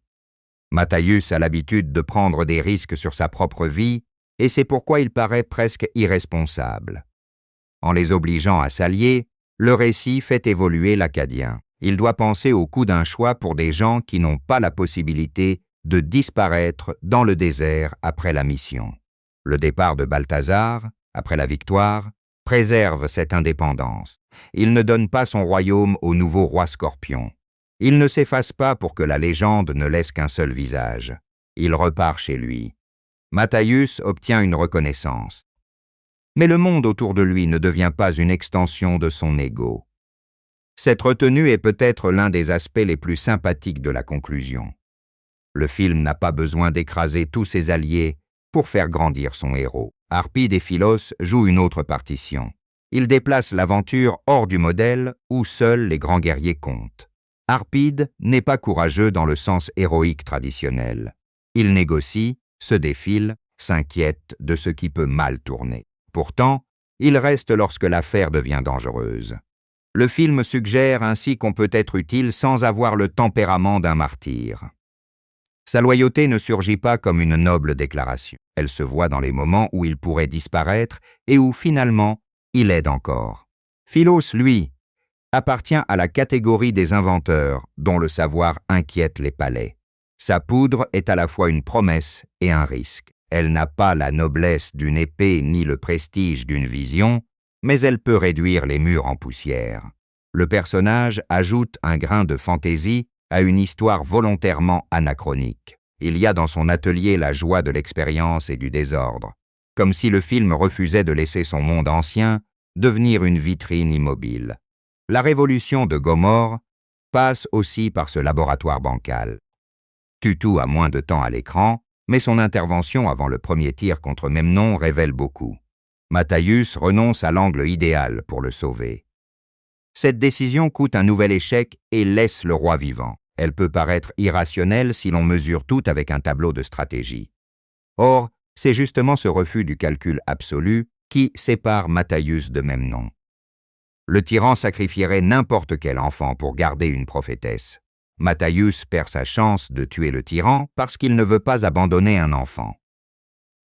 Matthaius a l'habitude de prendre des risques sur sa propre vie et c'est pourquoi il paraît presque irresponsable. En les obligeant à s'allier, le récit fait évoluer l'Acadien. Il doit penser au coût d'un choix pour des gens qui n'ont pas la possibilité de disparaître dans le désert après la mission. Le départ de Balthazar, après la victoire, préserve cette indépendance. Il ne donne pas son royaume au nouveau roi Scorpion. Il ne s'efface pas pour que la légende ne laisse qu'un seul visage. Il repart chez lui. Matthäus obtient une reconnaissance. Mais le monde autour de lui ne devient pas une extension de son ego. Cette retenue est peut-être l'un des aspects les plus sympathiques de la conclusion. Le film n'a pas besoin d'écraser tous ses alliés pour faire grandir son héros. Harpide et Philos jouent une autre partition. Ils déplacent l'aventure hors du modèle où seuls les grands guerriers comptent. Harpide n'est pas courageux dans le sens héroïque traditionnel. Il négocie, se défile, s'inquiète de ce qui peut mal tourner. Pourtant, il reste lorsque l'affaire devient dangereuse. Le film suggère ainsi qu'on peut être utile sans avoir le tempérament d'un martyr. Sa loyauté ne surgit pas comme une noble déclaration. Elle se voit dans les moments où il pourrait disparaître et où finalement, il aide encore. Philos, lui, appartient à la catégorie des inventeurs dont le savoir inquiète les palais. Sa poudre est à la fois une promesse et un risque. Elle n'a pas la noblesse d'une épée ni le prestige d'une vision, mais elle peut réduire les murs en poussière. Le personnage ajoute un grain de fantaisie à une histoire volontairement anachronique. Il y a dans son atelier la joie de l'expérience et du désordre, comme si le film refusait de laisser son monde ancien devenir une vitrine immobile. La révolution de Gomorrhe passe aussi par ce laboratoire bancal. Tutu a moins de temps à l'écran, mais son intervention avant le premier tir contre Memnon révèle beaucoup. Matthäus renonce à l'angle idéal pour le sauver. Cette décision coûte un nouvel échec et laisse le roi vivant. Elle peut paraître irrationnelle si l'on mesure tout avec un tableau de stratégie. Or, c'est justement ce refus du calcul absolu qui sépare Matthäus de Memnon. Le tyran sacrifierait n'importe quel enfant pour garder une prophétesse. Matthäus perd sa chance de tuer le tyran parce qu'il ne veut pas abandonner un enfant.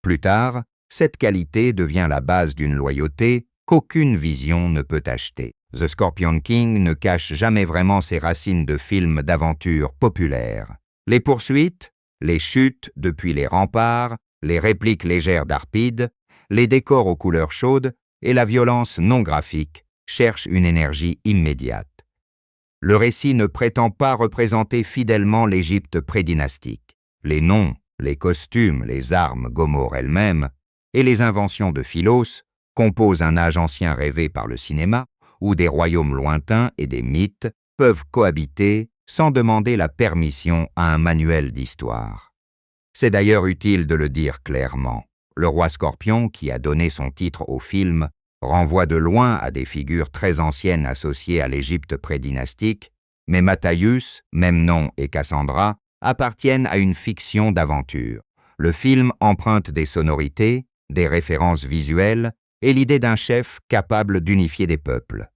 Plus tard, cette qualité devient la base d'une loyauté qu'aucune vision ne peut acheter. The Scorpion King ne cache jamais vraiment ses racines de films d'aventure populaires. Les poursuites, les chutes depuis les remparts, les répliques légères d'Harpide, les décors aux couleurs chaudes et la violence non graphique cherchent une énergie immédiate. Le récit ne prétend pas représenter fidèlement l'Égypte prédynastique. Les noms, les costumes, les armes, Gomorrhe elle-même, et les inventions de Philos composent un âge ancien rêvé par le cinéma, où des royaumes lointains et des mythes peuvent cohabiter sans demander la permission à un manuel d'histoire. C'est d'ailleurs utile de le dire clairement. Le roi Scorpion, qui a donné son titre au film, renvoie de loin à des figures très anciennes associées à l'Égypte prédynastique, mais Matthäus, Memnon et Cassandra appartiennent à une fiction d'aventure. Le film emprunte des sonorités, des références visuelles et l'idée d'un chef capable d'unifier des peuples.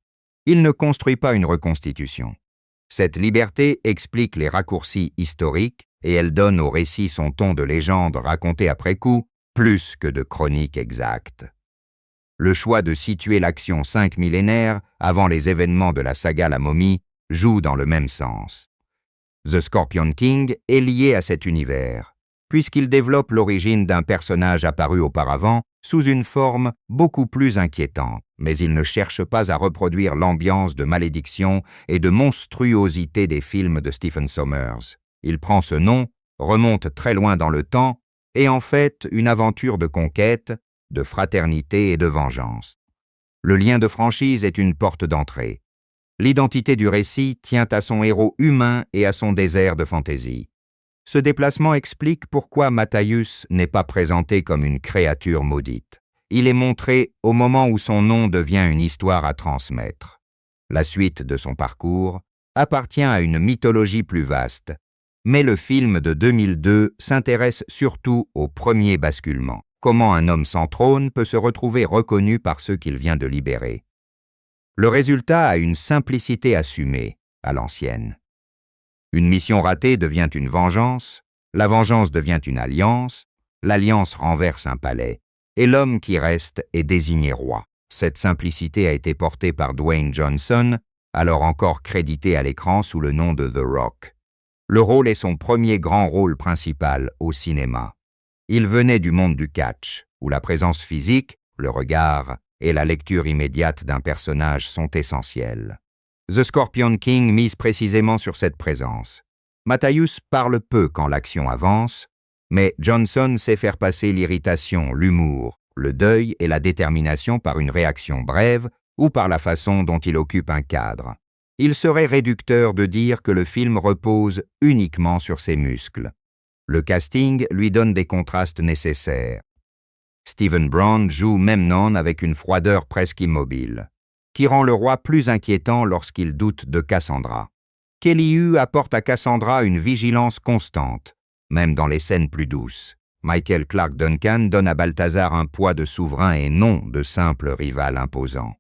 Il ne construit pas une reconstitution. Cette liberté explique les raccourcis historiques et elle donne au récit son ton de légende racontée après coup, plus que de chronique exacte. Le choix de situer l'action 5 millénaires avant les événements de la saga La Momie joue dans le même sens. The Scorpion King est lié à cet univers, puisqu'il développe l'origine d'un personnage apparu auparavant sous une forme beaucoup plus inquiétante, mais il ne cherche pas à reproduire l'ambiance de malédiction et de monstruosité des films de Stephen Sommers. Il prend ce nom, remonte très loin dans le temps, et en fait une aventure de conquête, de fraternité et de vengeance. Le lien de franchise est une porte d'entrée. L'identité du récit tient à son héros humain et à son désert de fantaisie. Ce déplacement explique pourquoi Matthäus n'est pas présenté comme une créature maudite. Il est montré au moment où son nom devient une histoire à transmettre. La suite de son parcours appartient à une mythologie plus vaste, mais le film de 2002 s'intéresse surtout au premier basculement. Comment un homme sans trône peut se retrouver reconnu par ceux qu'il vient de libérer. Le résultat a une simplicité assumée, à l'ancienne. Une mission ratée devient une vengeance, la vengeance devient une alliance, l'alliance renverse un palais, et l'homme qui reste est désigné roi. Cette simplicité a été portée par Dwayne Johnson, alors encore crédité à l'écran sous le nom de The Rock. Le rôle est son premier grand rôle principal au cinéma. Il venait du monde du catch, où la présence physique, le regard et la lecture immédiate d'un personnage sont essentielles. The Scorpion King mise précisément sur cette présence. Matthäus parle peu quand l'action avance, mais Johnson sait faire passer l'irritation, l'humour, le deuil et la détermination par une réaction brève ou par la façon dont il occupe un cadre. Il serait réducteur de dire que le film repose uniquement sur ses muscles. Le casting lui donne des contrastes nécessaires. Stephen Brown joue Memnon avec une froideur presque immobile, qui rend le roi plus inquiétant lorsqu'il doute de Cassandra. Kelly Hu apporte à Cassandra une vigilance constante, même dans les scènes plus douces. Michael Clarke Duncan donne à Balthazar un poids de souverain et non de simple rival imposant.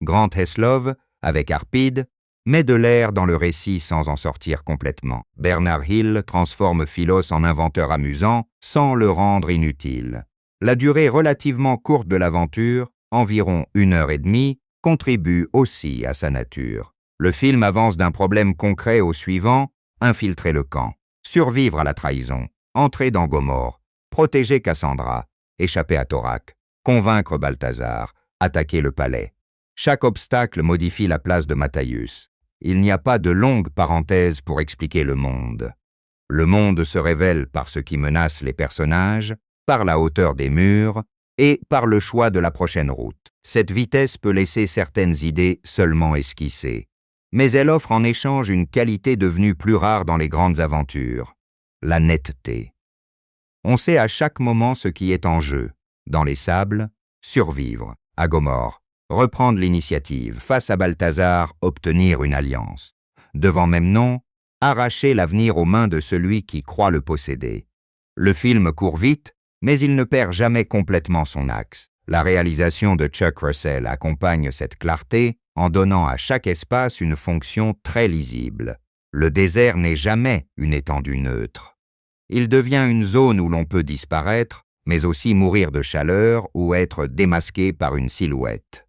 Grant Heslov, avec Arpide, met de l'air dans le récit sans en sortir complètement. Bernard Hill transforme Philos en inventeur amusant sans le rendre inutile. La durée relativement courte de l'aventure, environ 1h30, contribue aussi à sa nature. Le film avance d'un problème concret au suivant, infiltrer le camp, survivre à la trahison, entrer dans Gomorrhe, protéger Cassandra, échapper à Thorak, convaincre Balthazar, attaquer le palais. Chaque obstacle modifie la place de Matthäus. Il n'y a pas de longue parenthèse pour expliquer le monde. Le monde se révèle par ce qui menace les personnages, par la hauteur des murs et par le choix de la prochaine route. Cette vitesse peut laisser certaines idées seulement esquissées, mais elle offre en échange une qualité devenue plus rare dans les grandes aventures, la netteté. On sait à chaque moment ce qui est en jeu. Dans les sables, survivre. À Gomorrhe, reprendre l'initiative. Face à Balthazar, obtenir une alliance. Devant Memnon, arracher l'avenir aux mains de celui qui croit le posséder. Le film court vite, mais il ne perd jamais complètement son axe. La réalisation de Chuck Russell accompagne cette clarté en donnant à chaque espace une fonction très lisible. Le désert n'est jamais une étendue neutre. Il devient une zone où l'on peut disparaître, mais aussi mourir de chaleur ou être démasqué par une silhouette.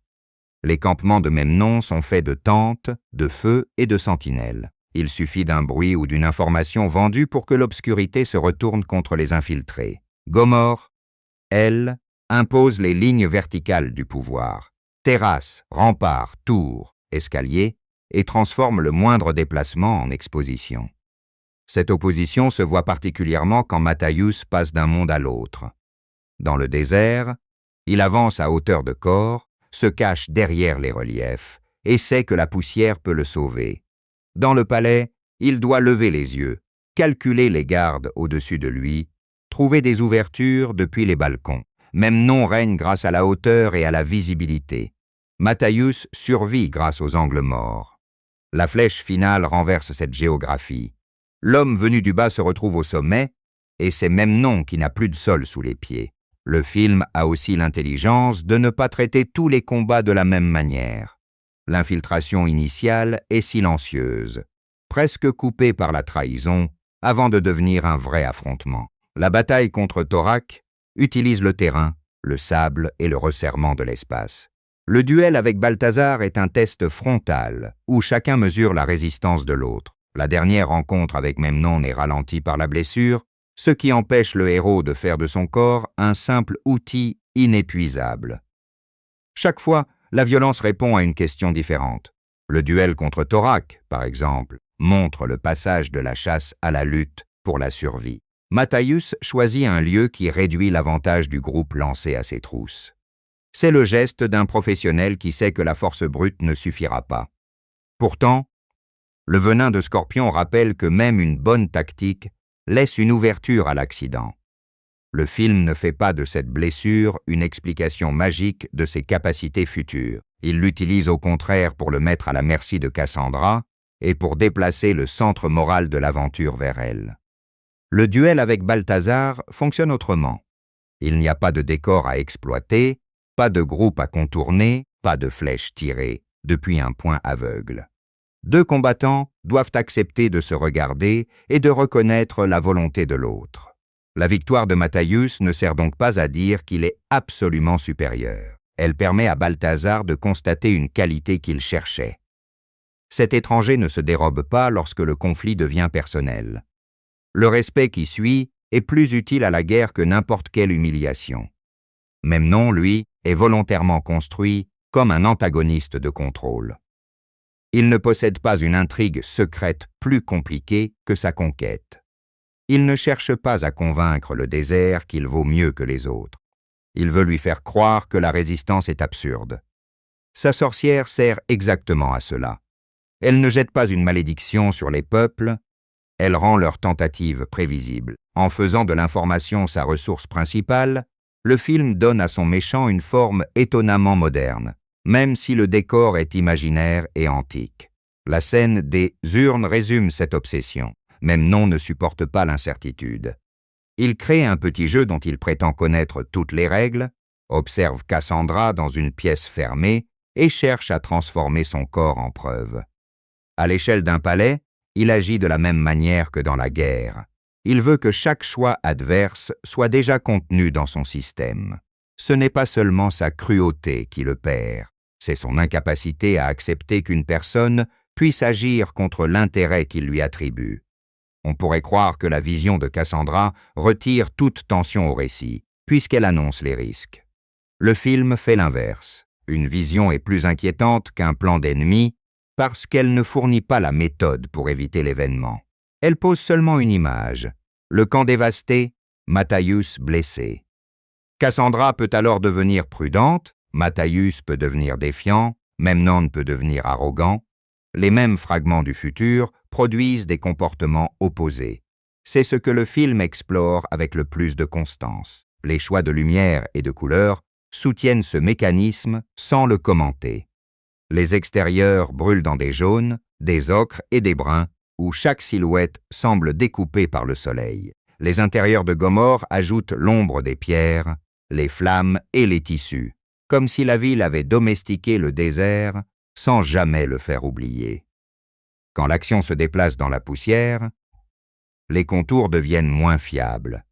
Les campements de Memnon sont faits de tentes, de feux et de sentinelles. Il suffit d'un bruit ou d'une information vendue pour que l'obscurité se retourne contre les infiltrés. Gomorrhe, elle, impose les lignes verticales du pouvoir. Terrasses, remparts, tours, escaliers, et transforme le moindre déplacement en exposition. Cette opposition se voit particulièrement quand Matthäus passe d'un monde à l'autre. Dans le désert, il avance à hauteur de corps, se cache derrière les reliefs et sait que la poussière peut le sauver. Dans le palais, il doit lever les yeux, calculer les gardes au-dessus de lui, trouver des ouvertures depuis les balcons. Memnon règne grâce à la hauteur et à la visibilité. Matthäus survit grâce aux angles morts. La flèche finale renverse cette géographie. L'homme venu du bas se retrouve au sommet, et c'est Memnon qui n'a plus de sol sous les pieds. Le film a aussi l'intelligence de ne pas traiter tous les combats de la même manière. L'infiltration initiale est silencieuse, presque coupée par la trahison, avant de devenir un vrai affrontement. La bataille contre Thorak utilise le terrain, le sable et le resserrement de l'espace. Le duel avec Balthazar est un test frontal, où chacun mesure la résistance de l'autre. La dernière rencontre avec Memnon est ralentie par la blessure, ce qui empêche le héros de faire de son corps un simple outil inépuisable. Chaque fois, la violence répond à une question différente. Le duel contre Thorak, par exemple, montre le passage de la chasse à la lutte pour la survie. Matthäus choisit un lieu qui réduit l'avantage du groupe lancé à ses trousses. C'est le geste d'un professionnel qui sait que la force brute ne suffira pas. Pourtant, le venin de Scorpion rappelle que même une bonne tactique laisse une ouverture à l'accident. Le film ne fait pas de cette blessure une explication magique de ses capacités futures. Il l'utilise au contraire pour le mettre à la merci de Cassandra et pour déplacer le centre moral de l'aventure vers elle. Le duel avec Balthazar fonctionne autrement. Il n'y a pas de décor à exploiter, pas de groupe à contourner, pas de flèches tirées depuis un point aveugle. Deux combattants doivent accepter de se regarder et de reconnaître la volonté de l'autre. La victoire de Matthäus ne sert donc pas à dire qu'il est absolument supérieur. Elle permet à Balthazar de constater une qualité qu'il cherchait. Cet étranger ne se dérobe pas lorsque le conflit devient personnel. Le respect qui suit est plus utile à la guerre que n'importe quelle humiliation. Memnon, lui, est volontairement construit comme un antagoniste de contrôle. Il ne possède pas une intrigue secrète plus compliquée que sa conquête. Il ne cherche pas à convaincre le désert qu'il vaut mieux que les autres. Il veut lui faire croire que la résistance est absurde. Sa sorcière sert exactement à cela. Elle ne jette pas une malédiction sur les peuples, elle rend leurs tentatives prévisibles. En faisant de l'information sa ressource principale, le film donne à son méchant une forme étonnamment moderne, même si le décor est imaginaire et antique. La scène des urnes résume cette obsession. Memnon ne supporte pas l'incertitude. Il crée un petit jeu dont il prétend connaître toutes les règles, observe Cassandra dans une pièce fermée et cherche à transformer son corps en preuve. À l'échelle d'un palais, il agit de la même manière que dans la guerre. Il veut que chaque choix adverse soit déjà contenu dans son système. Ce n'est pas seulement sa cruauté qui le perd, c'est son incapacité à accepter qu'une personne puisse agir contre l'intérêt qu'il lui attribue. On pourrait croire que la vision de Cassandra retire toute tension au récit, puisqu'elle annonce les risques. Le film fait l'inverse. Une vision est plus inquiétante qu'un plan d'ennemi parce qu'elle ne fournit pas la méthode pour éviter l'événement. Elle pose seulement une image. Le camp dévasté, Matthaius blessé. Cassandra peut alors devenir prudente, Matthaius peut devenir défiant, Memnon peut devenir arrogant. Les mêmes fragments du futur produisent des comportements opposés. C'est ce que le film explore avec le plus de constance. Les choix de lumière et de couleur soutiennent ce mécanisme sans le commenter. Les extérieurs brûlent dans des jaunes, des ocres et des bruns, où chaque silhouette semble découpée par le soleil. Les intérieurs de Gomorrhe ajoutent l'ombre des pierres, les flammes et les tissus, comme si la ville avait domestiqué le désert sans jamais le faire oublier. Quand l'action se déplace dans la poussière, les contours deviennent moins fiables.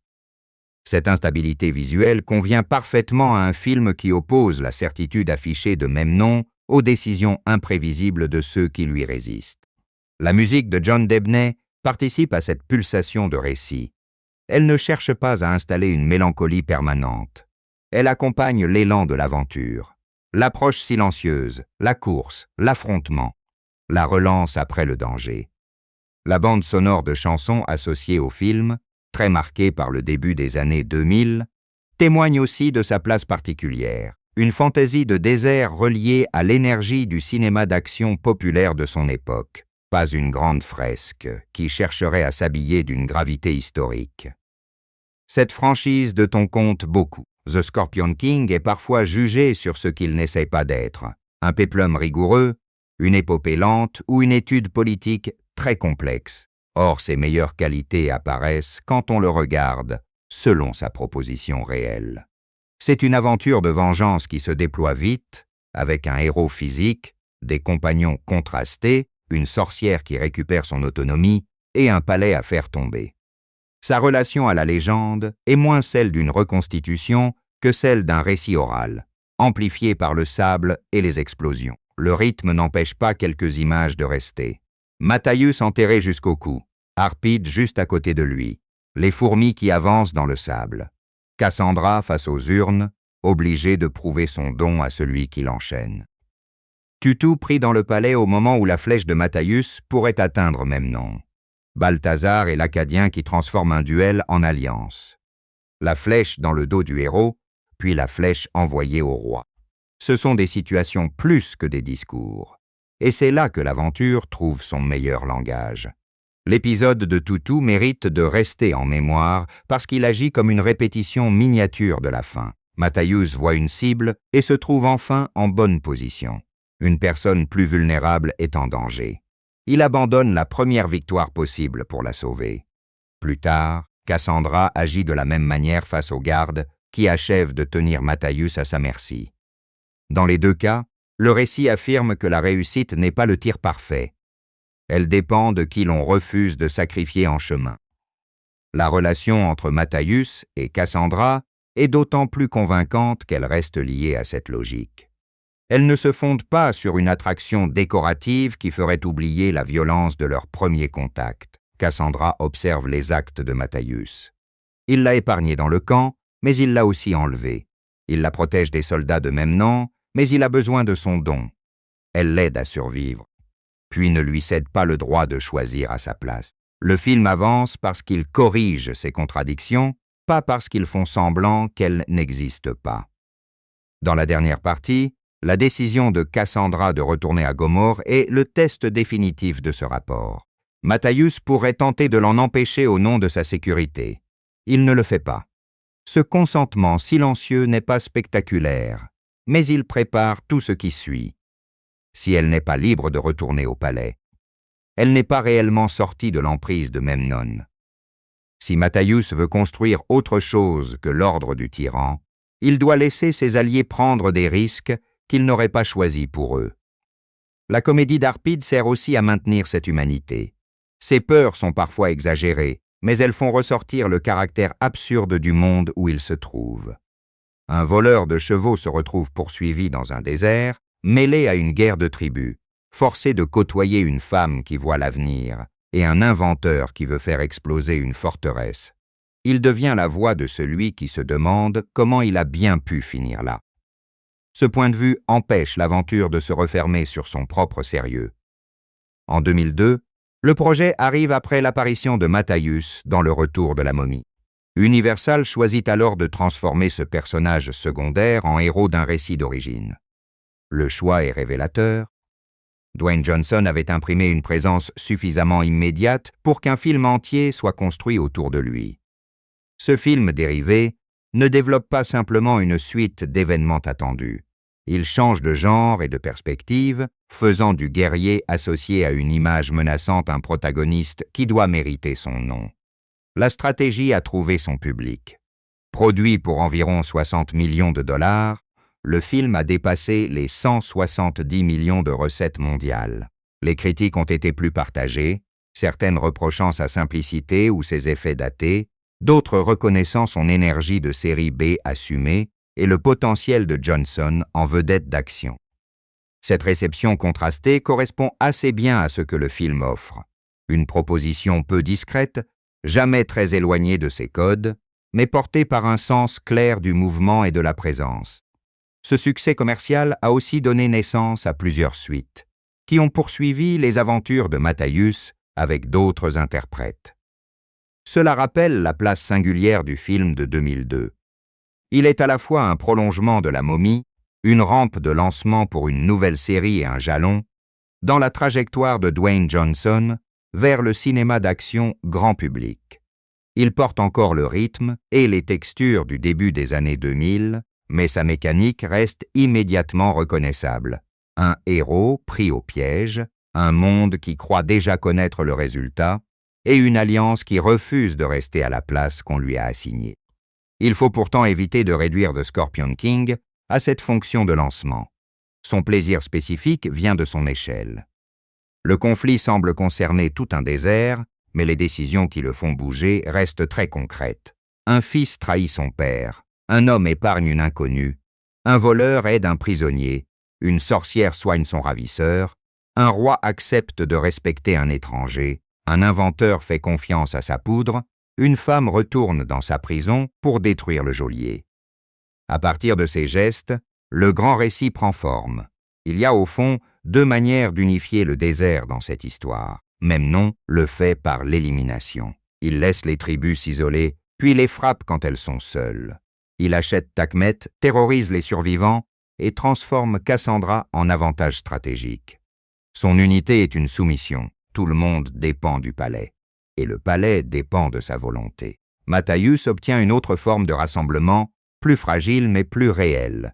Cette instabilité visuelle convient parfaitement à un film qui oppose la certitude affichée de Memnon aux décisions imprévisibles de ceux qui lui résistent. La musique de John Debney participe à cette pulsation de récit. Elle ne cherche pas à installer une mélancolie permanente. Elle accompagne l'élan de l'aventure. L'approche silencieuse, la course, l'affrontement, la relance après le danger. La bande sonore de chansons associée au film, très marquée par le début des années 2000, témoigne aussi de sa place particulière, une fantaisie de désert reliée à l'énergie du cinéma d'action populaire de son époque, pas une grande fresque qui chercherait à s'habiller d'une gravité historique. Cette franchise de ton compte beaucoup. The Scorpion King est parfois jugé sur ce qu'il n'essaie pas d'être, un péplum rigoureux, une épopée lente ou une étude politique très complexe. Or, ses meilleures qualités apparaissent quand on le regarde selon sa proposition réelle. C'est une aventure de vengeance qui se déploie vite, avec un héros physique, des compagnons contrastés, une sorcière qui récupère son autonomie et un palais à faire tomber. Sa relation à la légende est moins celle d'une reconstitution que celle d'un récit oral, amplifié par le sable et les explosions. Le rythme n'empêche pas quelques images de rester. Matthaius enterré jusqu'au cou, Harpide juste à côté de lui, les fourmis qui avancent dans le sable. Cassandra face aux urnes, obligée de prouver son don à celui qui l'enchaîne. Tutu pris dans le palais au moment où la flèche de Matthaius pourrait atteindre Memnon. Balthazar et l'Acadien qui transforment un duel en alliance. La flèche dans le dos du héros, puis la flèche envoyée au roi. Ce sont des situations plus que des discours. Et c'est là que l'aventure trouve son meilleur langage. L'épisode de Tutu mérite de rester en mémoire parce qu'il agit comme une répétition miniature de la fin. Matthaius voit une cible et se trouve enfin en bonne position. Une personne plus vulnérable est en danger. Il abandonne la première victoire possible pour la sauver. Plus tard, Cassandra agit de la même manière face aux gardes qui achèvent de tenir Matthaius à sa merci. Dans les deux cas, le récit affirme que la réussite n'est pas le tir parfait. Elle dépend de qui l'on refuse de sacrifier en chemin. La relation entre Matthaius et Cassandra est d'autant plus convaincante qu'elle reste liée à cette logique. Elle ne se fonde pas sur une attraction décorative qui ferait oublier la violence de leur premier contact. Cassandra observe les actes de Matthaius. Il l'a épargné dans le camp, mais il l'a aussi enlevé. Il la protège des soldats de Memnon, mais il a besoin de son don. Elle l'aide à survivre, puis ne lui cède pas le droit de choisir à sa place. Le film avance parce qu'il corrige ces contradictions, pas parce qu'ils font semblant qu'elles n'existent pas. Dans la dernière partie, la décision de Cassandra de retourner à Gomorrhe est le test définitif de ce rapport. Matthäus pourrait tenter de l'en empêcher au nom de sa sécurité. Il ne le fait pas. Ce consentement silencieux n'est pas spectaculaire, mais il prépare tout ce qui suit. Si elle n'est pas libre de retourner au palais, elle n'est pas réellement sortie de l'emprise de Memnon. Si Matthäus veut construire autre chose que l'ordre du tyran, il doit laisser ses alliés prendre des risques qu'ils n'auraient pas choisis pour eux. La comédie d'Arpide sert aussi à maintenir cette humanité. Ses peurs sont parfois exagérées, mais elles font ressortir le caractère absurde du monde où il se trouve. Un voleur de chevaux se retrouve poursuivi dans un désert, mêlé à une guerre de tribus, forcé de côtoyer une femme qui voit l'avenir et un inventeur qui veut faire exploser une forteresse. Il devient la voix de celui qui se demande comment il a bien pu finir là. Ce point de vue empêche l'aventure de se refermer sur son propre sérieux. En 2002, le projet arrive après l'apparition de Matthäus dans Le Retour de la momie. Universal choisit alors de transformer ce personnage secondaire en héros d'un récit d'origine. Le choix est révélateur. Dwayne Johnson avait imprimé une présence suffisamment immédiate pour qu'un film entier soit construit autour de lui. Ce film dérivé ne développe pas simplement une suite d'événements attendus. Il change de genre et de perspective, faisant du guerrier associé à une image menaçante un protagoniste qui doit mériter son nom. La stratégie a trouvé son public. Produit pour environ 60 millions de dollars, le film a dépassé les 170 millions de recettes mondiales. Les critiques ont été plus partagées, certaines reprochant sa simplicité ou ses effets datés, d'autres reconnaissant son énergie de série B assumée et le potentiel de Johnson en vedette d'action. Cette réception contrastée correspond assez bien à ce que le film offre. Une proposition peu discrète, jamais très éloignée de ses codes, mais portée par un sens clair du mouvement et de la présence. Ce succès commercial a aussi donné naissance à plusieurs suites, qui ont poursuivi les aventures de Matthäus avec d'autres interprètes. Cela rappelle la place singulière du film de 2002. Il est à la fois un prolongement de la momie, une rampe de lancement pour une nouvelle série et un jalon, dans la trajectoire de Dwayne Johnson vers le cinéma d'action grand public. Il porte encore le rythme et les textures du début des années 2000, mais sa mécanique reste immédiatement reconnaissable. Un héros pris au piège, un monde qui croit déjà connaître le résultat, et une alliance qui refuse de rester à la place qu'on lui a assignée. Il faut pourtant éviter de réduire The Scorpion King à cette fonction de lancement. Son plaisir spécifique vient de son échelle. Le conflit semble concerner tout un désert, mais les décisions qui le font bouger restent très concrètes. Un fils trahit son père, un homme épargne une inconnue, un voleur aide un prisonnier, une sorcière soigne son ravisseur, un roi accepte de respecter un étranger, un inventeur fait confiance à sa poudre, une femme retourne dans sa prison pour détruire le geôlier. À partir de ces gestes, le grand récit prend forme. Il y a au fond deux manières d'unifier le désert dans cette histoire. Memnon le fait par l'élimination. Il laisse les tribus s'isoler, puis les frappe quand elles sont seules. Il achète Takhmet, terrorise les survivants et transforme Cassandra en avantage stratégique. Son unité est une soumission. Tout le monde dépend du palais. Et le palais dépend de sa volonté. Matthäus obtient une autre forme de rassemblement, plus fragile mais plus réelle.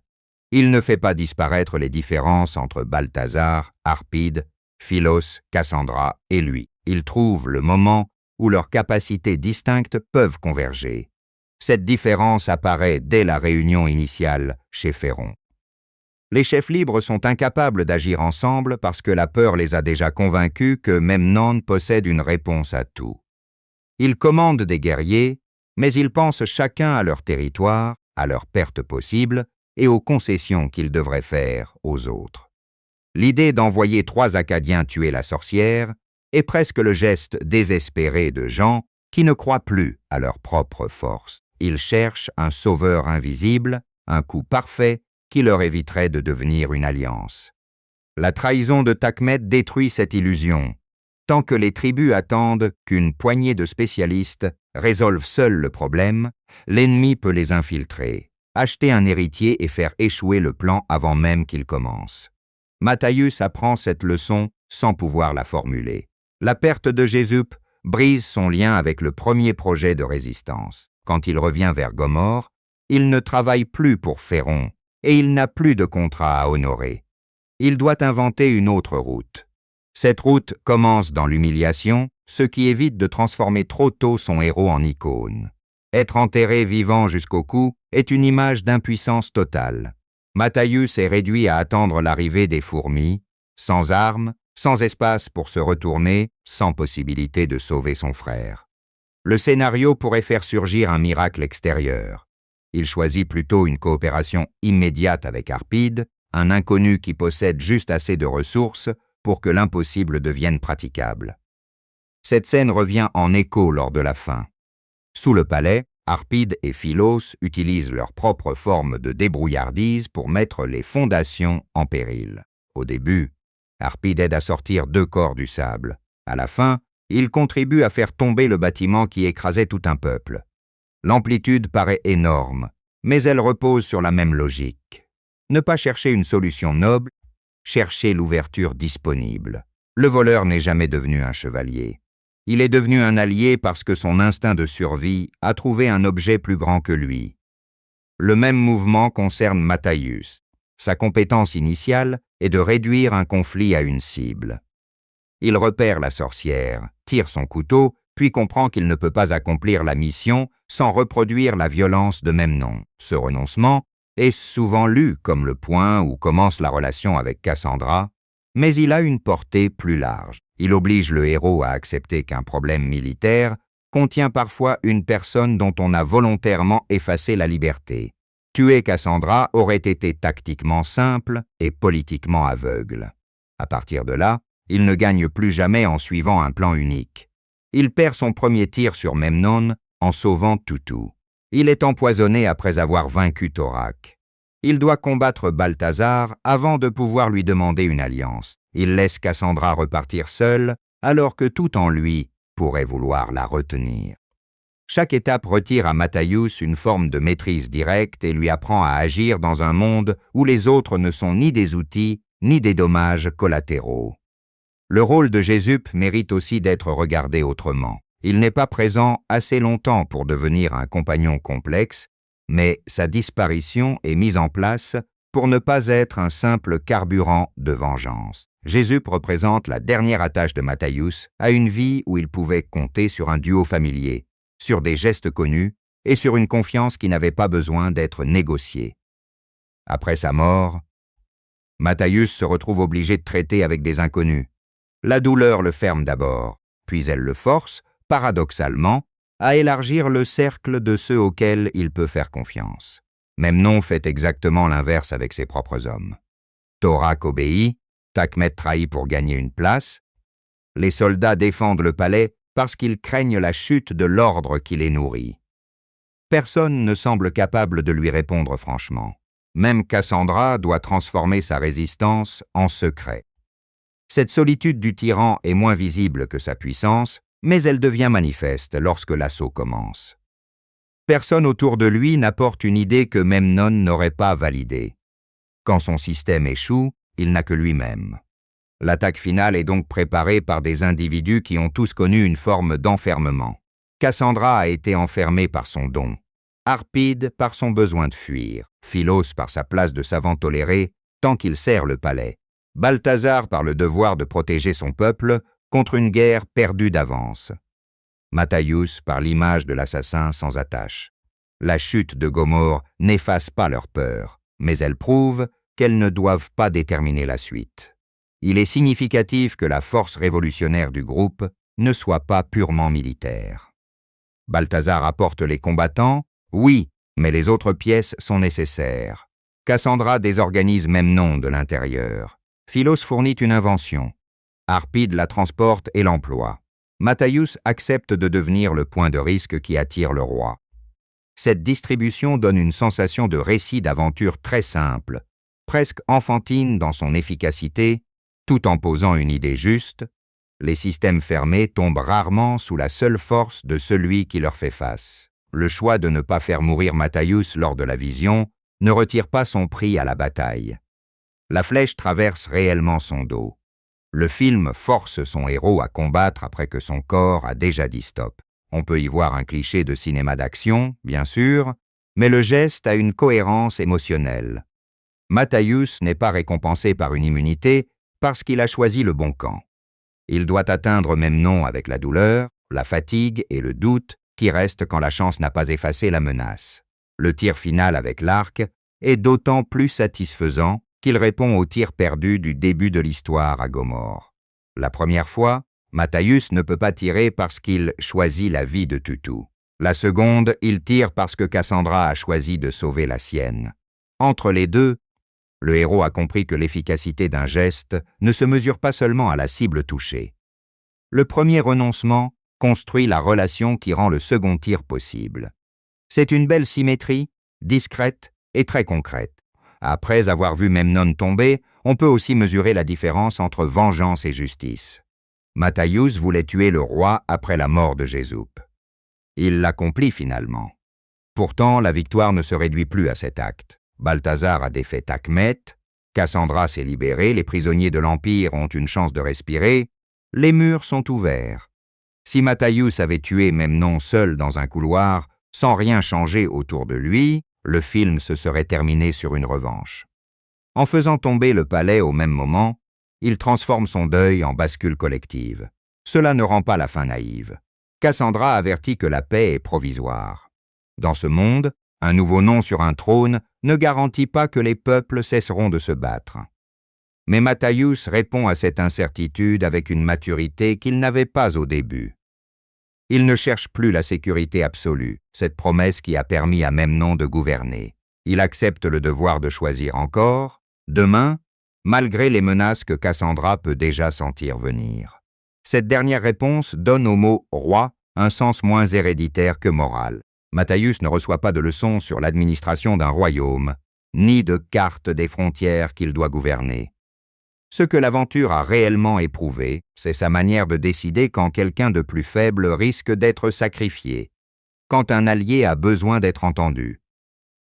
Il ne fait pas disparaître les différences entre Balthazar, Arpide, Philos, Cassandra et lui. Il trouve le moment où leurs capacités distinctes peuvent converger. Cette différence apparaît dès la réunion initiale chez Féron. Les chefs libres sont incapables d'agir ensemble parce que la peur les a déjà convaincus que Memnon possède une réponse à tout. Ils commandent des guerriers, mais ils pensent chacun à leur territoire, à leur perte possible et aux concessions qu'ils devraient faire aux autres. L'idée d'envoyer 3 Acadiens tuer la sorcière est presque le geste désespéré de gens qui ne croient plus à leur propre force. Ils cherchent un sauveur invisible, un coup parfait qui leur éviterait de devenir une alliance. La trahison de Takhmet détruit cette illusion. Tant que les tribus attendent qu'une poignée de spécialistes résolvent seuls le problème, l'ennemi peut les infiltrer, acheter un héritier et faire échouer le plan avant même qu'il commence. Matthias apprend cette leçon sans pouvoir la formuler. La perte de Jésup brise son lien avec le premier projet de résistance. Quand il revient vers Gomorrhe, il ne travaille plus pour Féron et il n'a plus de contrat à honorer. Il doit inventer une autre route. Cette route commence dans l'humiliation, ce qui évite de transformer trop tôt son héros en icône. Être enterré vivant jusqu'au cou est une image d'impuissance totale. Matthias est réduit à attendre l'arrivée des fourmis, sans armes, sans espace pour se retourner, sans possibilité de sauver son frère. Le scénario pourrait faire surgir un miracle extérieur. Il choisit plutôt une coopération immédiate avec Arpide, un inconnu qui possède juste assez de ressources pour que l'impossible devienne praticable. Cette scène revient en écho lors de la fin. Sous le palais, Arpide et Philos utilisent leur propre forme de débrouillardise pour mettre les fondations en péril. Au début, Arpide aide à sortir 2 corps du sable. À la fin, il contribue à faire tomber le bâtiment qui écrasait tout un peuple. L'amplitude paraît énorme, mais elle repose sur la même logique. Ne pas chercher une solution noble, chercher l'ouverture disponible. Le voleur n'est jamais devenu un chevalier. Il est devenu un allié parce que son instinct de survie a trouvé un objet plus grand que lui. Le même mouvement concerne Matthias. Sa compétence initiale est de réduire un conflit à une cible. Il repère la sorcière, tire son couteau, puis comprend qu'il ne peut pas accomplir la mission sans reproduire la violence de même nom. Ce renoncement est souvent lu comme le point où commence la relation avec Cassandra, mais il a une portée plus large. Il oblige le héros à accepter qu'un problème militaire contient parfois une personne dont on a volontairement effacé la liberté. Tuer Cassandra aurait été tactiquement simple et politiquement aveugle. À partir de là, il ne gagne plus jamais en suivant un plan unique. Il perd son premier tir sur Memnon en sauvant Toutou. Il est empoisonné après avoir vaincu Thorac. Il doit combattre Balthazar avant de pouvoir lui demander une alliance. Il laisse Cassandra repartir seule, alors que tout en lui pourrait vouloir la retenir. Chaque étape retire à Matthias une forme de maîtrise directe et lui apprend à agir dans un monde où les autres ne sont ni des outils, ni des dommages collatéraux. Le rôle de Jésup mérite aussi d'être regardé autrement. Il n'est pas présent assez longtemps pour devenir un compagnon complexe, mais sa disparition est mise en place pour ne pas être un simple carburant de vengeance. Jésup représente la dernière attache de Matthias à une vie où il pouvait compter sur un duo familier, sur des gestes connus et sur une confiance qui n'avait pas besoin d'être négociée. Après sa mort, Matthias se retrouve obligé de traiter avec des inconnus. La douleur le ferme d'abord, puis elle le force, paradoxalement, à élargir le cercle de ceux auxquels il peut faire confiance. Memnon fait exactement l'inverse avec ses propres hommes. Thorac obéit, Takhmet trahit pour gagner une place. Les soldats défendent le palais parce qu'ils craignent la chute de l'ordre qui les nourrit. Personne ne semble capable de lui répondre franchement. Même Cassandra doit transformer sa résistance en secret. Cette solitude du tyran est moins visible que sa puissance, mais elle devient manifeste lorsque l'assaut commence. Personne autour de lui n'apporte une idée que Memnon n'aurait pas validée. Quand son système échoue, il n'a que lui-même. L'attaque finale est donc préparée par des individus qui ont tous connu une forme d'enfermement. Cassandra a été enfermée par son don, Arpide par son besoin de fuir, Philos par sa place de savant toléré tant qu'il sert le palais, Balthazar par le devoir de protéger son peuple contre une guerre perdue d'avance, Matthias par l'image de l'assassin sans attache. La chute de Gomorrhe n'efface pas leur peur, mais elle prouve qu'elles ne doivent pas déterminer la suite. Il est significatif que la force révolutionnaire du groupe ne soit pas purement militaire. Balthazar apporte les combattants, oui, mais les autres pièces sont nécessaires. Cassandra désorganise Memnon de l'intérieur. Philos fournit une invention. Arpide la transporte et l'emploie. Matthias accepte de devenir le point de risque qui attire le roi. Cette distribution donne une sensation de récit d'aventure très simple, presque enfantine dans son efficacité, tout en posant une idée juste. Les systèmes fermés tombent rarement sous la seule force de celui qui leur fait face. Le choix de ne pas faire mourir Matthäus lors de la vision ne retire pas son prix à la bataille. La flèche traverse réellement son dos. Le film force son héros à combattre après que son corps a déjà dit stop. On peut y voir un cliché de cinéma d'action, bien sûr, mais le geste a une cohérence émotionnelle. Matthäus n'est pas récompensé par une immunité parce qu'il a choisi le bon camp. Il doit atteindre Memnon avec la douleur, la fatigue et le doute qui restent quand la chance n'a pas effacé la menace. Le tir final avec l'arc est d'autant plus satisfaisant qu'il répond au tir perdu du début de l'histoire à Gomorrhe. La première fois, Matthäus ne peut pas tirer parce qu'il choisit la vie de Tutu. La seconde, il tire parce que Cassandra a choisi de sauver la sienne. Entre les deux, le héros a compris que l'efficacité d'un geste ne se mesure pas seulement à la cible touchée. Le premier renoncement construit la relation qui rend le second tir possible. C'est une belle symétrie, discrète et très concrète. Après avoir vu Memnon tomber, on peut aussi mesurer la différence entre vengeance et justice. Matthäus voulait tuer le roi après la mort de Jésup. Il l'accomplit finalement. Pourtant, la victoire ne se réduit plus à cet acte. Balthazar a défait Achmet, Cassandra s'est libérée, les prisonniers de l'Empire ont une chance de respirer, les murs sont ouverts. Si Matthäus avait tué Memnon seul dans un couloir, sans rien changer autour de lui, le film se serait terminé sur une revanche. En faisant tomber le palais au même moment, il transforme son deuil en bascule collective. Cela ne rend pas la fin naïve. Cassandra avertit que la paix est provisoire. Dans ce monde, un nouveau nom sur un trône ne garantit pas que les peuples cesseront de se battre. Mais Matthäus répond à cette incertitude avec une maturité qu'il n'avait pas au début. Il ne cherche plus la sécurité absolue, cette promesse qui a permis à Memnon de gouverner. Il accepte le devoir de choisir encore, demain, malgré les menaces que Cassandra peut déjà sentir venir. Cette dernière réponse donne au mot « roi » un sens moins héréditaire que moral. Matthäus ne reçoit pas de leçons sur l'administration d'un royaume, ni de carte des frontières qu'il doit gouverner. Ce que l'aventure a réellement éprouvé, c'est sa manière de décider quand quelqu'un de plus faible risque d'être sacrifié, quand un allié a besoin d'être entendu,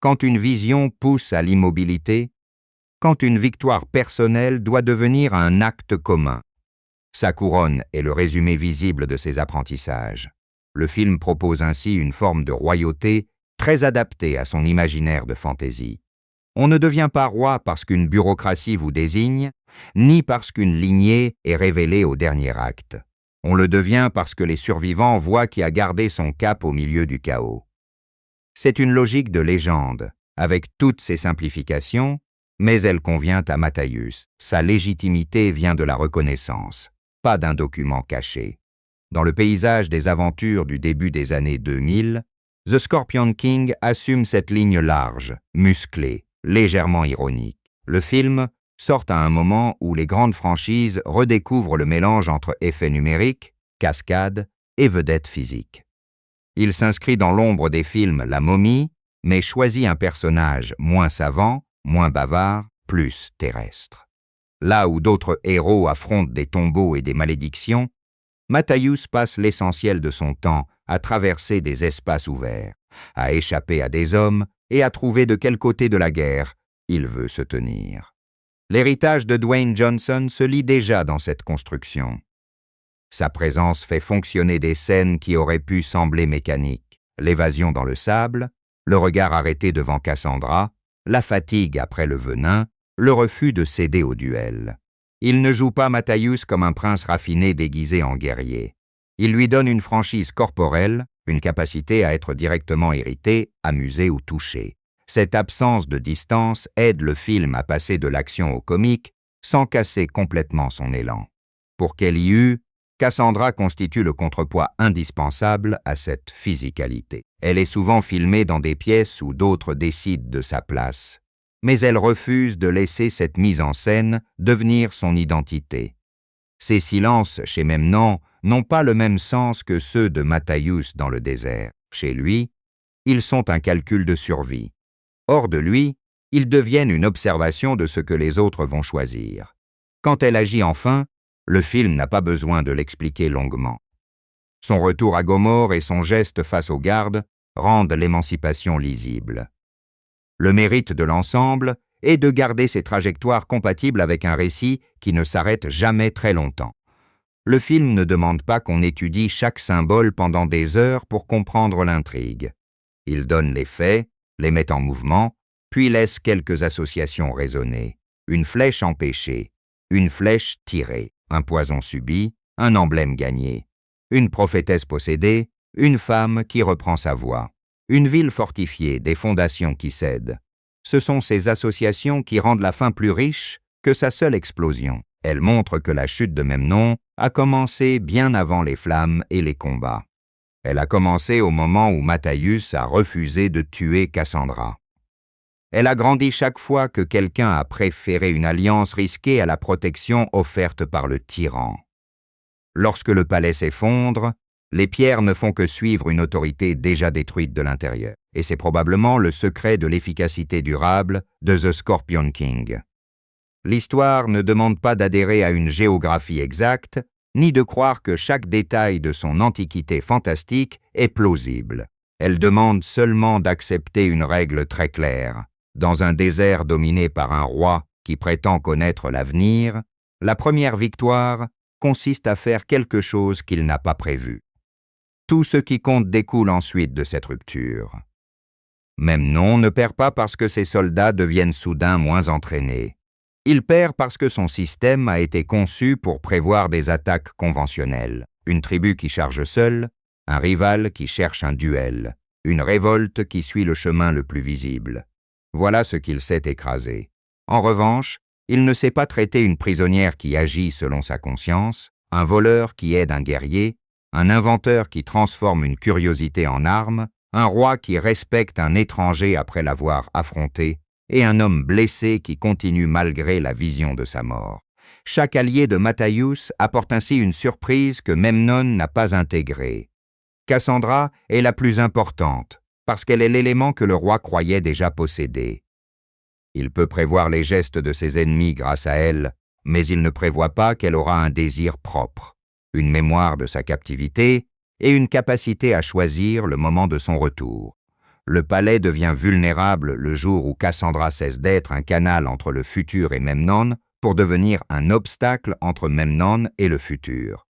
quand une vision pousse à l'immobilité, quand une victoire personnelle doit devenir un acte commun. Sa couronne est le résumé visible de ses apprentissages. Le film propose ainsi une forme de royauté très adaptée à son imaginaire de fantaisie. On ne devient pas roi parce qu'une bureaucratie vous désigne, ni parce qu'une lignée est révélée au dernier acte. On le devient parce que les survivants voient qui a gardé son cap au milieu du chaos. C'est une logique de légende, avec toutes ses simplifications, mais elle convient à Matthäus. Sa légitimité vient de la reconnaissance, pas d'un document caché. Dans le paysage des aventures du début des années 2000, The Scorpion King assume cette ligne large, musclée, légèrement ironique. Le film sort à un moment où les grandes franchises redécouvrent le mélange entre effets numériques, cascades et vedettes physiques. Il s'inscrit dans l'ombre des films La Momie, mais choisit un personnage moins savant, moins bavard, plus terrestre. Là où d'autres héros affrontent des tombeaux et des malédictions, Matthäus passe l'essentiel de son temps à traverser des espaces ouverts, à échapper à des hommes et à trouver de quel côté de la guerre il veut se tenir. L'héritage de Dwayne Johnson se lit déjà dans cette construction. Sa présence fait fonctionner des scènes qui auraient pu sembler mécaniques. L'évasion dans le sable, le regard arrêté devant Cassandra, la fatigue après le venin, le refus de céder au duel. Il ne joue pas Matthäus comme un prince raffiné déguisé en guerrier. Il lui donne une franchise corporelle, une capacité à être directement irrité, amusé ou touché. Cette absence de distance aide le film à passer de l'action au comique sans casser complètement son élan. Pour Kelly Hu, Cassandra constitue le contrepoids indispensable à cette physicalité. Elle est souvent filmée dans des pièces où d'autres décident de sa place, mais elle refuse de laisser cette mise en scène devenir son identité. Ses silences chez Memnon n'ont pas le même sens que ceux de Matthäus dans le désert. Chez lui, Ils sont un calcul de survie. Hors de lui, ils deviennent une observation de ce que les autres vont choisir. Quand elle agit enfin, le film n'a pas besoin de l'expliquer longuement. Son retour à Gomorrhe et son geste face aux gardes rendent l'émancipation lisible. Le mérite de l'ensemble est de garder ses trajectoires compatibles avec un récit qui ne s'arrête jamais très longtemps. Le film ne demande pas qu'on étudie chaque symbole pendant des heures pour comprendre l'intrigue. Il donne les faits, les met en mouvement, puis laisse quelques associations raisonnées. Une flèche empêchée, une flèche tirée, un poison subi, un emblème gagné, une prophétesse possédée, une femme qui reprend sa voix, une ville fortifiée, des fondations qui cèdent. Ce sont ces associations qui rendent la fin plus riche que sa seule explosion. Elles montrent que la chute de Memnon a commencé bien avant les flammes et les combats. Elle a commencé au moment où Matthaius a refusé de tuer Cassandra. Elle a grandi chaque fois que quelqu'un a préféré une alliance risquée à la protection offerte par le tyran. Lorsque le palais s'effondre, les pierres ne font que suivre une autorité déjà détruite de l'intérieur. Et c'est probablement le secret de l'efficacité durable de The Scorpion King. L'histoire ne demande pas d'adhérer à une géographie exacte, ni de croire que chaque détail de son antiquité fantastique est plausible. Elle demande seulement d'accepter une règle très claire. Dans un désert dominé par un roi qui prétend connaître l'avenir, la première victoire consiste à faire quelque chose qu'il n'a pas prévu. Tout ce qui compte découle ensuite de cette rupture. Memnon ne perd pas parce que ses soldats deviennent soudain moins entraînés. Il perd parce que son système a été conçu pour prévoir des attaques conventionnelles. Une tribu qui charge seule, un rival qui cherche un duel, une révolte qui suit le chemin le plus visible. Voilà ce qu'il sait écraser. En revanche, il ne sait pas traiter une prisonnière qui agit selon sa conscience, un voleur qui aide un guerrier, un inventeur qui transforme une curiosité en arme, un roi qui respecte un étranger après l'avoir affronté, et un homme blessé qui continue malgré la vision de sa mort. Chaque allié de Matthaius apporte ainsi une surprise que Memnon n'a pas intégrée. Cassandra est la plus importante, parce qu'elle est l'élément que le roi croyait déjà posséder. Il peut prévoir les gestes de ses ennemis grâce à elle, mais il ne prévoit pas qu'elle aura un désir propre, une mémoire de sa captivité et une capacité à choisir le moment de son retour. Le palais devient vulnérable le jour où Cassandra cesse d'être un canal entre le futur et Memnon pour devenir un obstacle entre Memnon et le futur.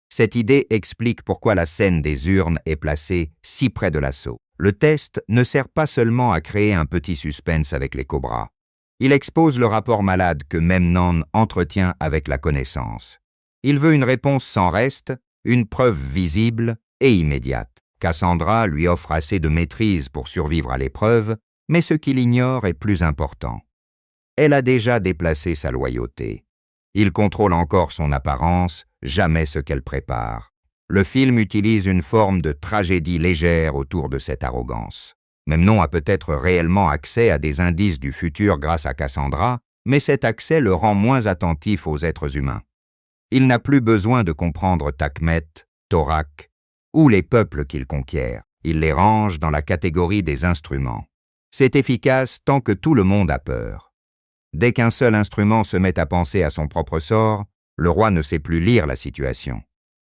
Cette idée explique pourquoi la scène des urnes est placée si près de l'assaut. Le test ne sert pas seulement à créer un petit suspense avec les cobras. Il expose le rapport malade que Memnon entretient avec la connaissance. Il veut une réponse sans reste, une preuve visible et immédiate. Cassandra lui offre assez de maîtrise pour survivre à l'épreuve, mais ce qu'il ignore est plus important. Elle a déjà déplacé sa loyauté. Il contrôle encore son apparence, jamais ce qu'elle prépare. Le film utilise une forme de tragédie légère autour de cette arrogance. Memnon a peut-être réellement accès à des indices du futur grâce à Cassandra, mais cet accès le rend moins attentif aux êtres humains. Il n'a plus besoin de comprendre Takhmet, Torak, ou les peuples qu'il conquiert. Il les range dans la catégorie des instruments. C'est efficace tant que tout le monde a peur. Dès qu'un seul instrument se met à penser à son propre sort, le roi ne sait plus lire la situation.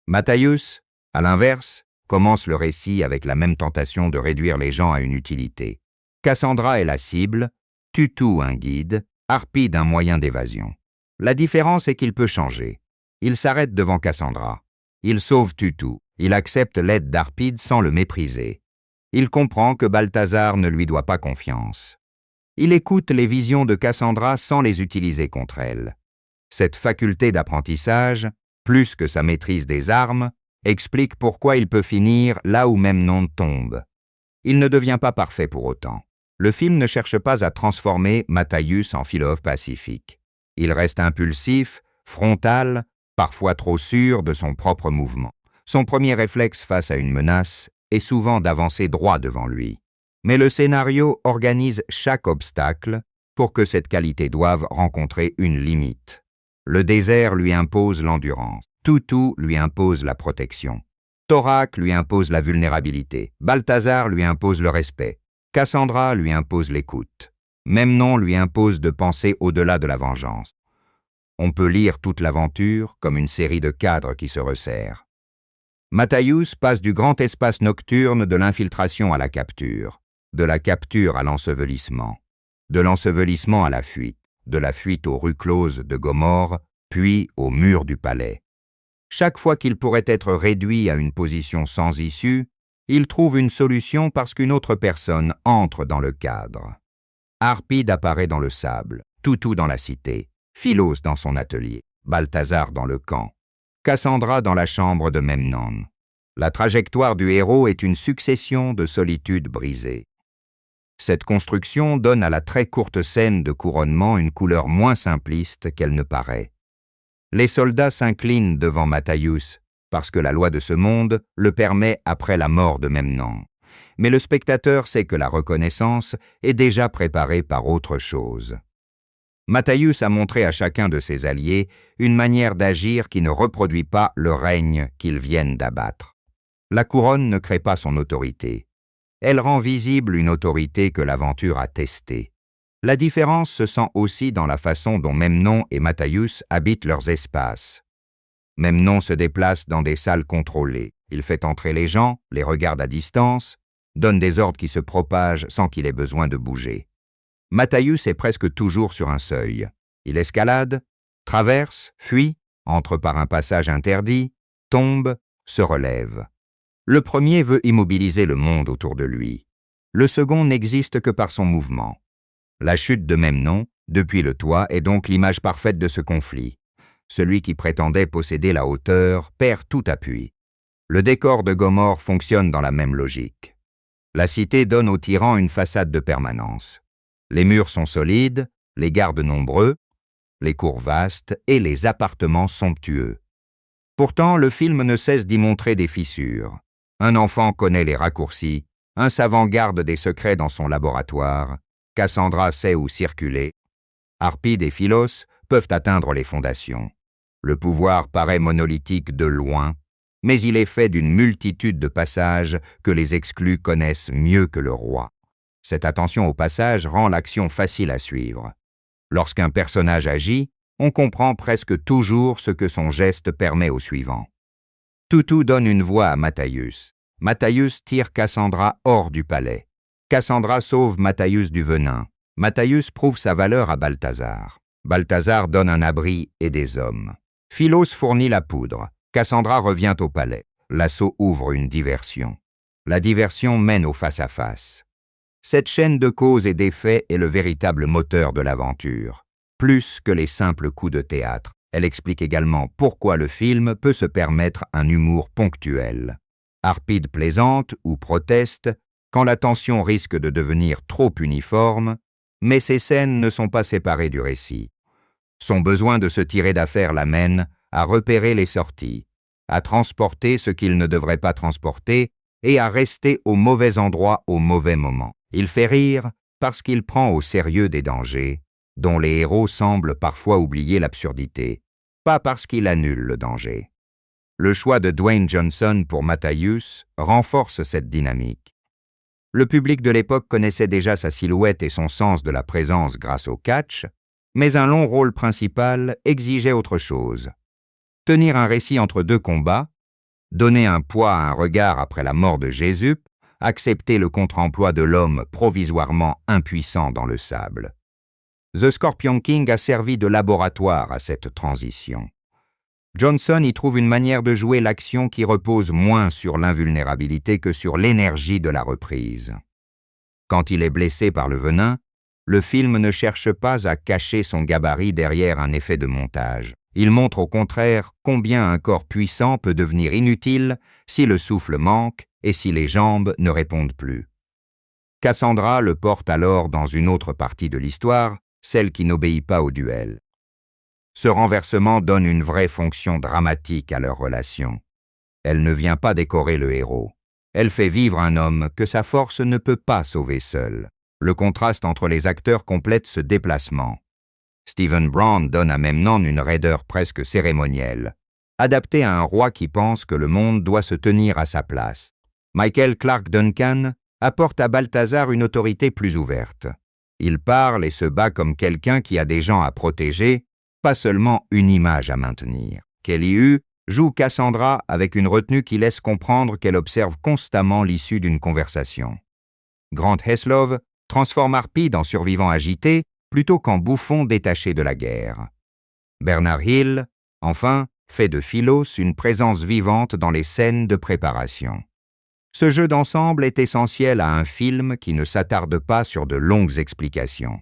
Matthaius, à l'inverse, commence le récit avec la même tentation de réduire les gens à une utilité. Cassandra est la cible, Tutu un guide, Arpide un moyen d'évasion. La différence est qu'il peut changer. Il s'arrête devant Cassandra. Il sauve Tutu. Il accepte l'aide d'Arpide sans le mépriser. Il comprend que Balthazar ne lui doit pas confiance. Il écoute les visions de Cassandra sans les utiliser contre elle. Cette faculté d'apprentissage, plus que sa maîtrise des armes, explique pourquoi il peut finir là où Memnon tombe. Il ne devient pas parfait pour autant. Le film ne cherche pas à transformer Matthaius en philosophe pacifique. Il reste impulsif, frontal, parfois trop sûr de son propre mouvement. Son premier réflexe face à une menace est souvent d'avancer droit devant lui. Mais le scénario organise chaque obstacle pour que cette qualité doive rencontrer une limite. Le désert lui impose l'endurance. Tutu lui impose la protection. Thorac lui impose la vulnérabilité, Balthazar lui impose le respect, Cassandra lui impose l'écoute, Memnon lui impose de penser au-delà de la vengeance. On peut lire toute l'aventure comme une série de cadres qui se resserrent. Matthäus passe du grand espace nocturne de l'infiltration à la capture, de la capture à l'ensevelissement, de l'ensevelissement à la fuite, de la fuite aux rues closes de Gomorrhe, puis aux murs du palais. Chaque fois qu'il pourrait être réduit à une position sans issue, il trouve une solution parce qu'une autre personne entre dans le cadre. Harpide apparaît dans le sable, Toutou dans la cité, Philos dans son atelier, Balthazar dans le camp, Cassandra dans la chambre de Memnon. La trajectoire du héros est une succession de solitudes brisées. Cette construction donne à la très courte scène de couronnement une couleur moins simpliste qu'elle ne paraît. Les soldats s'inclinent devant Matthäus, parce que la loi de ce monde le permet après la mort de Memnon. Mais le spectateur sait que la reconnaissance est déjà préparée par autre chose. Matthäus a montré à chacun de ses alliés une manière d'agir qui ne reproduit pas le règne qu'ils viennent d'abattre. La couronne ne crée pas son autorité. Elle rend visible une autorité que l'aventure a testée. La différence se sent aussi dans la façon dont Memnon et Matthäus habitent leurs espaces. Memnon se déplace dans des salles contrôlées. Il fait entrer les gens, les regarde à distance, donne des ordres qui se propagent sans qu'il ait besoin de bouger. Matthäus est presque toujours sur un seuil. Il escalade, traverse, fuit, entre par un passage interdit, tombe, se relève. Le premier veut immobiliser le monde autour de lui. Le second n'existe que par son mouvement. La chute de Memnon, depuis le toit, est donc l'image parfaite de ce conflit. Celui qui prétendait posséder la hauteur perd tout appui. Le décor de Gomorrhe fonctionne dans la même logique. La cité donne aux tyrans une façade de permanence. Les murs sont solides, les gardes nombreux, les cours vastes et les appartements somptueux. Pourtant, le film ne cesse d'y montrer des fissures. Un enfant connaît les raccourcis, un savant garde des secrets dans son laboratoire, Cassandra sait où circuler, Harpide et Philos peuvent atteindre les fondations. Le pouvoir paraît monolithique de loin, mais il est fait d'une multitude de passages que les exclus connaissent mieux que le roi. Cette attention au passage rend l'action facile à suivre. Lorsqu'un personnage agit, on comprend presque toujours ce que son geste permet au suivant. Toutou donne une voix à Matthäus. Matthäus tire Cassandra hors du palais. Cassandra sauve Matthäus du venin. Matthäus prouve sa valeur à Balthazar. Balthazar donne un abri et des hommes. Philos fournit la poudre. Cassandra revient au palais. L'assaut ouvre une diversion. La diversion mène au face-à-face. Cette chaîne de causes et d'effets est le véritable moteur de l'aventure. Plus que les simples coups de théâtre, elle explique également pourquoi le film peut se permettre un humour ponctuel. Harpide plaisante ou proteste quand la tension risque de devenir trop uniforme, mais ces scènes ne sont pas séparées du récit. Son besoin de se tirer d'affaire l'amène à repérer les sorties, à transporter ce qu'il ne devrait pas transporter et à rester au mauvais endroit au mauvais moment. Il fait rire parce qu'il prend au sérieux des dangers, dont les héros semblent parfois oublier l'absurdité, pas parce qu'il annule le danger. Le choix de Dwayne Johnson pour Matthäus renforce cette dynamique. Le public de l'époque connaissait déjà sa silhouette et son sens de la présence grâce au catch, mais un long rôle principal exigeait autre chose. Tenir un récit entre deux combats, donner un poids à un regard après la mort de Jésus, accepter le contre-emploi de l'homme provisoirement impuissant dans le sable. The Scorpion King a servi de laboratoire à cette transition. Johnson y trouve une manière de jouer l'action qui repose moins sur l'invulnérabilité que sur l'énergie de la reprise. Quand il est blessé par le venin, le film ne cherche pas à cacher son gabarit derrière un effet de montage. Il montre au contraire combien un corps puissant peut devenir inutile si le souffle manque et si les jambes ne répondent plus. Cassandra le porte alors dans une autre partie de l'histoire, celle qui n'obéit pas au duel. Ce renversement donne une vraie fonction dramatique à leur relation. Elle ne vient pas décorer le héros. Elle fait vivre un homme que sa force ne peut pas sauver seul. Le contraste entre les acteurs complète ce déplacement. Stephen Brown donne à Memnon une raideur presque cérémonielle. adapté à un roi qui pense que le monde doit se tenir à sa place. Michael Clarke Duncan apporte à Balthazar une autorité plus ouverte. Il parle et se bat comme quelqu'un qui a des gens à protéger, pas seulement une image à maintenir. Kelly Hu joue Cassandra avec une retenue qui laisse comprendre qu'elle observe constamment l'issue d'une conversation. Grant Heslov transforme Arpide en survivant agité plutôt qu'en bouffon détaché de la guerre. Bernard Hill, enfin, fait de Philos une présence vivante dans les scènes de préparation. Ce jeu d'ensemble est essentiel à un film qui ne s'attarde pas sur de longues explications.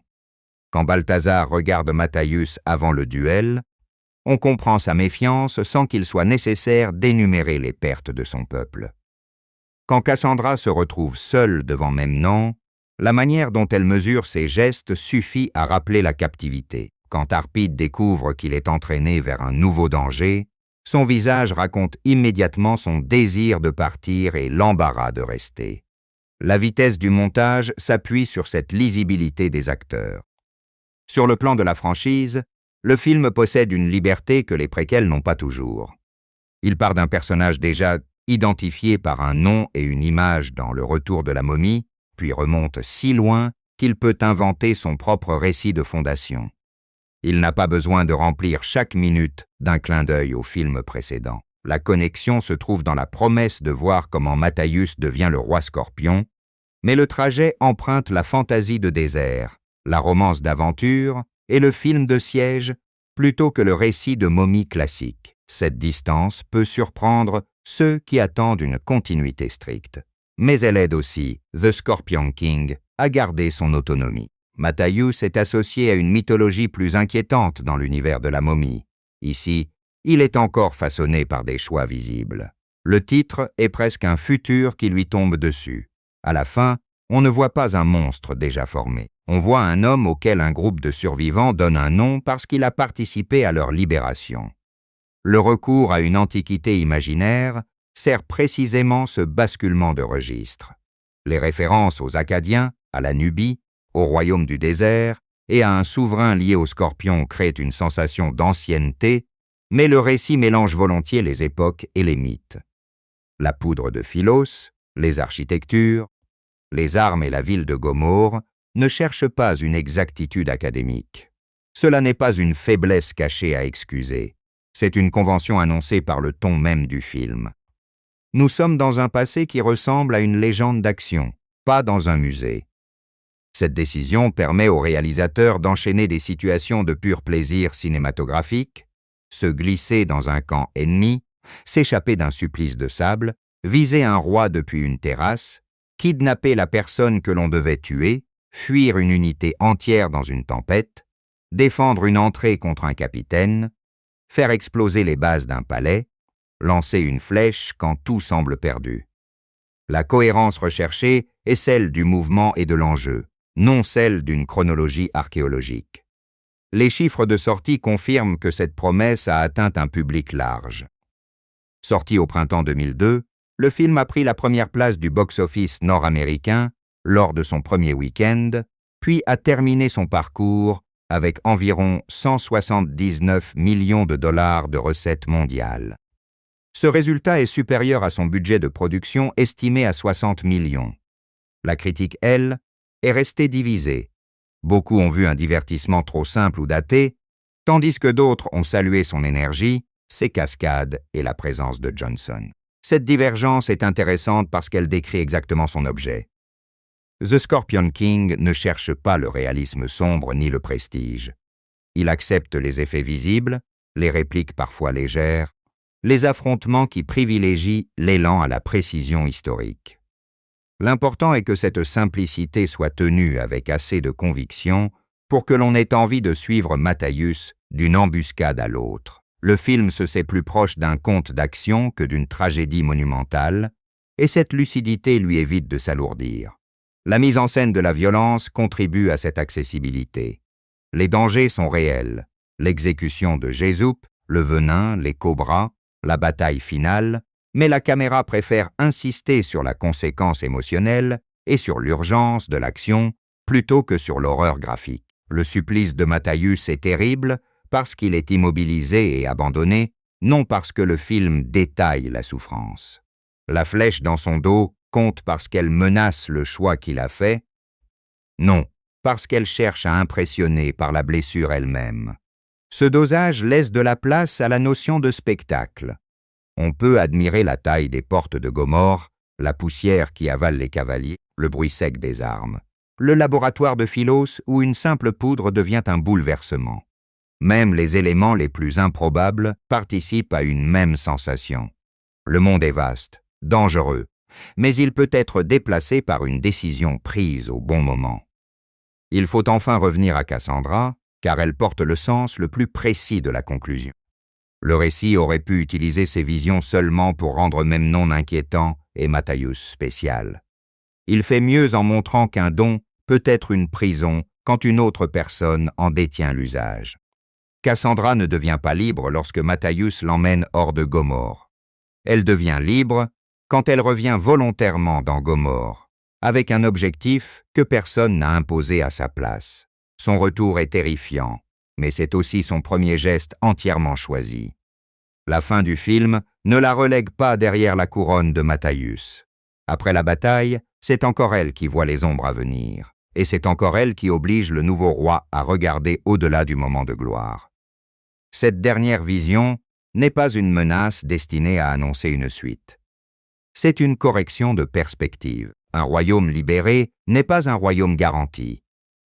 Quand Balthazar regarde Matthaius avant le duel, on comprend sa méfiance sans qu'il soit nécessaire d'énumérer les pertes de son peuple. Quand Cassandra se retrouve seule devant Memnon, la manière dont elle mesure ses gestes suffit à rappeler la captivité. Quand Arpide découvre qu'il est entraîné vers un nouveau danger, son visage raconte immédiatement son désir de partir et l'embarras de rester. La vitesse du montage s'appuie sur cette lisibilité des acteurs. Sur le plan de la franchise, le film possède une liberté que les préquels n'ont pas toujours. Il part d'un personnage déjà identifié par un nom et une image dans Le Retour de la momie, puis remonte si loin qu'il peut inventer son propre récit de fondation. Il n'a pas besoin de remplir chaque minute d'un clin d'œil au film précédent. La connexion se trouve dans la promesse de voir comment Matthaius devient le roi Scorpion, mais le trajet emprunte la fantaisie de désert, la romance d'aventure et le film de siège plutôt que le récit de momie classique. Cette distance peut surprendre ceux qui attendent une continuité stricte. Mais elle aide aussi The Scorpion King à garder son autonomie. Matthaius est associé à une mythologie plus inquiétante dans l'univers de la momie. Ici, il est encore façonné par des choix visibles. Le titre est presque un futur qui lui tombe dessus. À la fin, on ne voit pas un monstre déjà formé. On voit un homme auquel un groupe de survivants donne un nom parce qu'il a participé à leur libération. Le recours à une antiquité imaginaire sert précisément ce basculement de registre. Les références aux Akkadiens, à la Nubie, au royaume du désert et à un souverain lié au scorpion créent une sensation d'ancienneté, mais le récit mélange volontiers les époques et les mythes. La poudre de Philos, les architectures, les armes et la ville de Gomorrhe ne cherchent pas une exactitude académique. Cela n'est pas une faiblesse cachée à excuser, c'est une convention annoncée par le ton même du film. Nous sommes dans un passé qui ressemble à une légende d'action, pas dans un musée. Cette décision permet au réalisateur d'enchaîner des situations de pur plaisir cinématographique, se glisser dans un camp ennemi, s'échapper d'un supplice de sable, viser un roi depuis une terrasse, kidnapper la personne que l'on devait tuer, fuir une unité entière dans une tempête, défendre une entrée contre un capitaine, faire exploser les bases d'un palais, lancer une flèche quand tout semble perdu. La cohérence recherchée est celle du mouvement et de l'enjeu, non celle d'une chronologie archéologique. Les chiffres de sortie confirment que cette promesse a atteint un public large. Sorti au printemps 2002, le film a pris la première place du box-office nord-américain lors de son premier week-end, puis a terminé son parcours avec environ 179 millions de dollars de recettes mondiales. Ce résultat est supérieur à son budget de production estimé à 60 millions. La critique, elle, est restée divisée. Beaucoup ont vu un divertissement trop simple ou daté, tandis que d'autres ont salué son énergie, ses cascades et la présence de Johnson. Cette divergence est intéressante parce qu'elle décrit exactement son objet. The Scorpion King ne cherche pas le réalisme sombre ni le prestige. Il accepte les effets visibles, les répliques parfois légères, les affrontements qui privilégient l'élan à la précision historique. L'important est que cette simplicité soit tenue avec assez de conviction pour que l'on ait envie de suivre Matthaius d'une embuscade à l'autre. Le film se sait plus proche d'un conte d'action que d'une tragédie monumentale, et cette lucidité lui évite de s'alourdir. La mise en scène de la violence contribue à cette accessibilité. Les dangers sont réels. L'exécution de Jézoup, le venin, les cobras, la bataille finale, mais la caméra préfère insister sur la conséquence émotionnelle et sur l'urgence de l'action plutôt que sur l'horreur graphique. Le supplice de Matthaius est terrible parce qu'il est immobilisé et abandonné, non parce que le film détaille la souffrance. La flèche dans son dos compte parce qu'elle menace le choix qu'il a fait, non, parce qu'elle cherche à impressionner par la blessure elle-même. Ce dosage laisse de la place à la notion de spectacle. On peut admirer la taille des portes de Gomorrhe, la poussière qui avale les cavaliers, le bruit sec des armes, le laboratoire de Philos où une simple poudre devient un bouleversement. Même les éléments les plus improbables participent à une même sensation. Le monde est vaste, dangereux, mais il peut être déplacé par une décision prise au bon moment. Il faut enfin revenir à Cassandra, car elle porte le sens le plus précis de la conclusion. Le récit aurait pu utiliser ses visions seulement pour rendre Memnon inquiétant et Matthaius spécial. Il fait mieux en montrant qu'un don peut être une prison quand une autre personne en détient l'usage. Cassandra ne devient pas libre lorsque Matthaius l'emmène hors de Gomorrhe. Elle devient libre quand elle revient volontairement dans Gomorrhe, avec un objectif que personne n'a imposé à sa place. Son retour est terrifiant, mais c'est aussi son premier geste entièrement choisi. La fin du film ne la relègue pas derrière la couronne de Matthaius. Après la bataille, c'est encore elle qui voit les ombres à venir, et c'est encore elle qui oblige le nouveau roi à regarder au-delà du moment de gloire. Cette dernière vision n'est pas une menace destinée à annoncer une suite. C'est une correction de perspective. Un royaume libéré n'est pas un royaume garanti.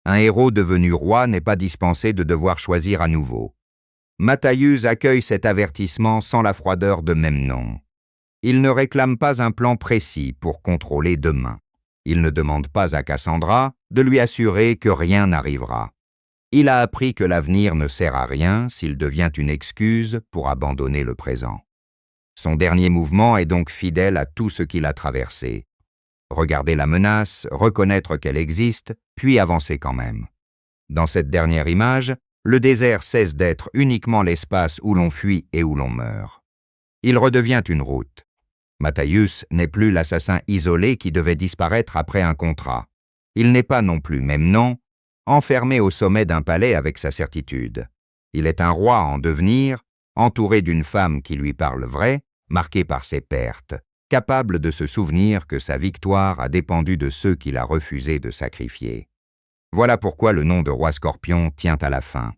Un héros devenu roi n'est pas dispensé de devoir choisir à nouveau. Matthaius accueille cet avertissement sans la froideur de Memnon. Il ne réclame pas un plan précis pour contrôler demain. Il ne demande pas à Cassandra de lui assurer que rien n'arrivera. Il a appris que l'avenir ne sert à rien s'il devient une excuse pour abandonner le présent. Son dernier mouvement est donc fidèle à tout ce qu'il a traversé. Regarder la menace, reconnaître qu'elle existe, puis avancer quand même. Dans cette dernière image, le désert cesse d'être uniquement l'espace où l'on fuit et où l'on meurt. Il redevient une route. Matthaius n'est plus l'assassin isolé qui devait disparaître après un contrat. Il n'est pas non plus Memnon, enfermé au sommet d'un palais avec sa certitude. Il est un roi en devenir, entouré d'une femme qui lui parle vrai, marqué par ses pertes, capable de se souvenir que sa victoire a dépendu de ceux qu'il a refusé de sacrifier. Voilà pourquoi le nom de roi Scorpion tient à la fin.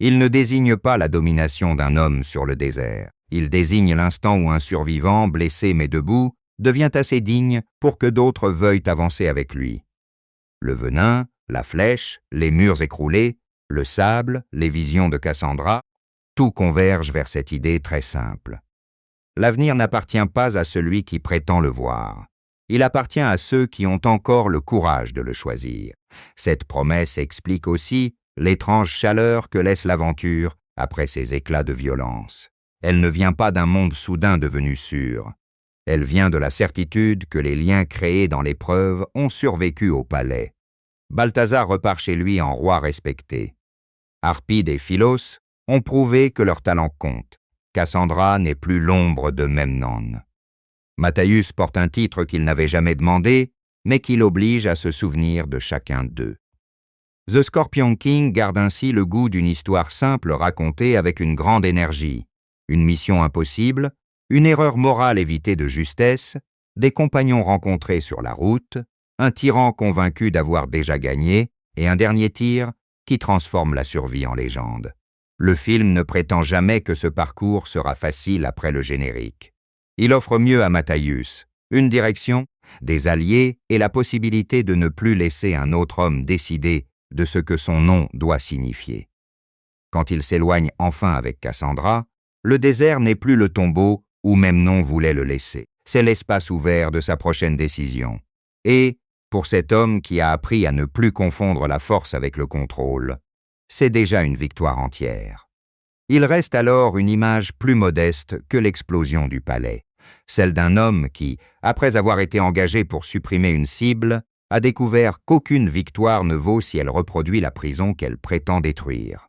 Il ne désigne pas la domination d'un homme sur le désert. Il désigne l'instant où un survivant, blessé mais debout, devient assez digne pour que d'autres veuillent avancer avec lui. Le venin, la flèche, les murs écroulés, le sable, les visions de Cassandra, tout converge vers cette idée très simple. L'avenir n'appartient pas à celui qui prétend le voir. Il appartient à ceux qui ont encore le courage de le choisir. Cette promesse explique aussi l'étrange chaleur que laisse l'aventure après ses éclats de violence. Elle ne vient pas d'un monde soudain devenu sûr. Elle vient de la certitude que les liens créés dans l'épreuve ont survécu au palais. Balthazar repart chez lui en roi respecté. Harpide et Philos ont prouvé que leur talent compte. Cassandra n'est plus l'ombre de Memnon. Matthaius porte un titre qu'il n'avait jamais demandé, mais qui l'oblige à se souvenir de chacun d'eux. The Scorpion King garde ainsi le goût d'une histoire simple racontée avec une grande énergie, une mission impossible, une erreur morale évitée de justesse, des compagnons rencontrés sur la route, un tyran convaincu d'avoir déjà gagné et un dernier tir qui transforme la survie en légende. Le film ne prétend jamais que ce parcours sera facile après le générique. Il offre mieux à Matthaius, une direction, des alliés et la possibilité de ne plus laisser un autre homme décider de ce que son nom doit signifier. Quand il s'éloigne enfin avec Cassandra, le désert n'est plus le tombeau où Memnon voulait le laisser. C'est l'espace ouvert de sa prochaine décision. Et, pour cet homme qui a appris à ne plus confondre la force avec le contrôle, c'est déjà une victoire entière. Il reste alors une image plus modeste que l'explosion du palais, celle d'un homme qui, après avoir été engagé pour supprimer une cible, a découvert qu'aucune victoire ne vaut si elle reproduit la prison qu'elle prétend détruire.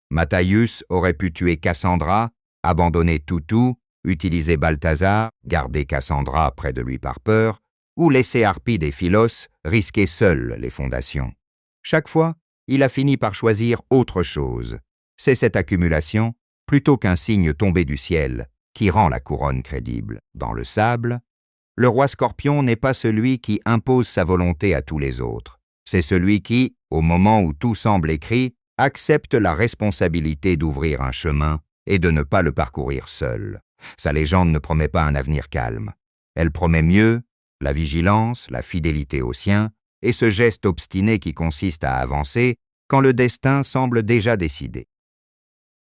Matthaius aurait pu tuer Cassandra, abandonner Toutou, utiliser Balthazar, garder Cassandra près de lui par peur, ou laisser Harpide et Philos risquer seuls les fondations. Chaque fois, il a fini par choisir autre chose. C'est cette accumulation, plutôt qu'un signe tombé du ciel qui rend la couronne crédible. Dans le sable, le roi Scorpion n'est pas celui qui impose sa volonté à tous les autres. C'est celui qui, au moment où tout semble écrit, accepte la responsabilité d'ouvrir un chemin et de ne pas le parcourir seul. Sa légende ne promet pas un avenir calme. Elle promet mieux la vigilance, la fidélité aux siens et ce geste obstiné qui consiste à avancer quand le destin semble déjà décidé.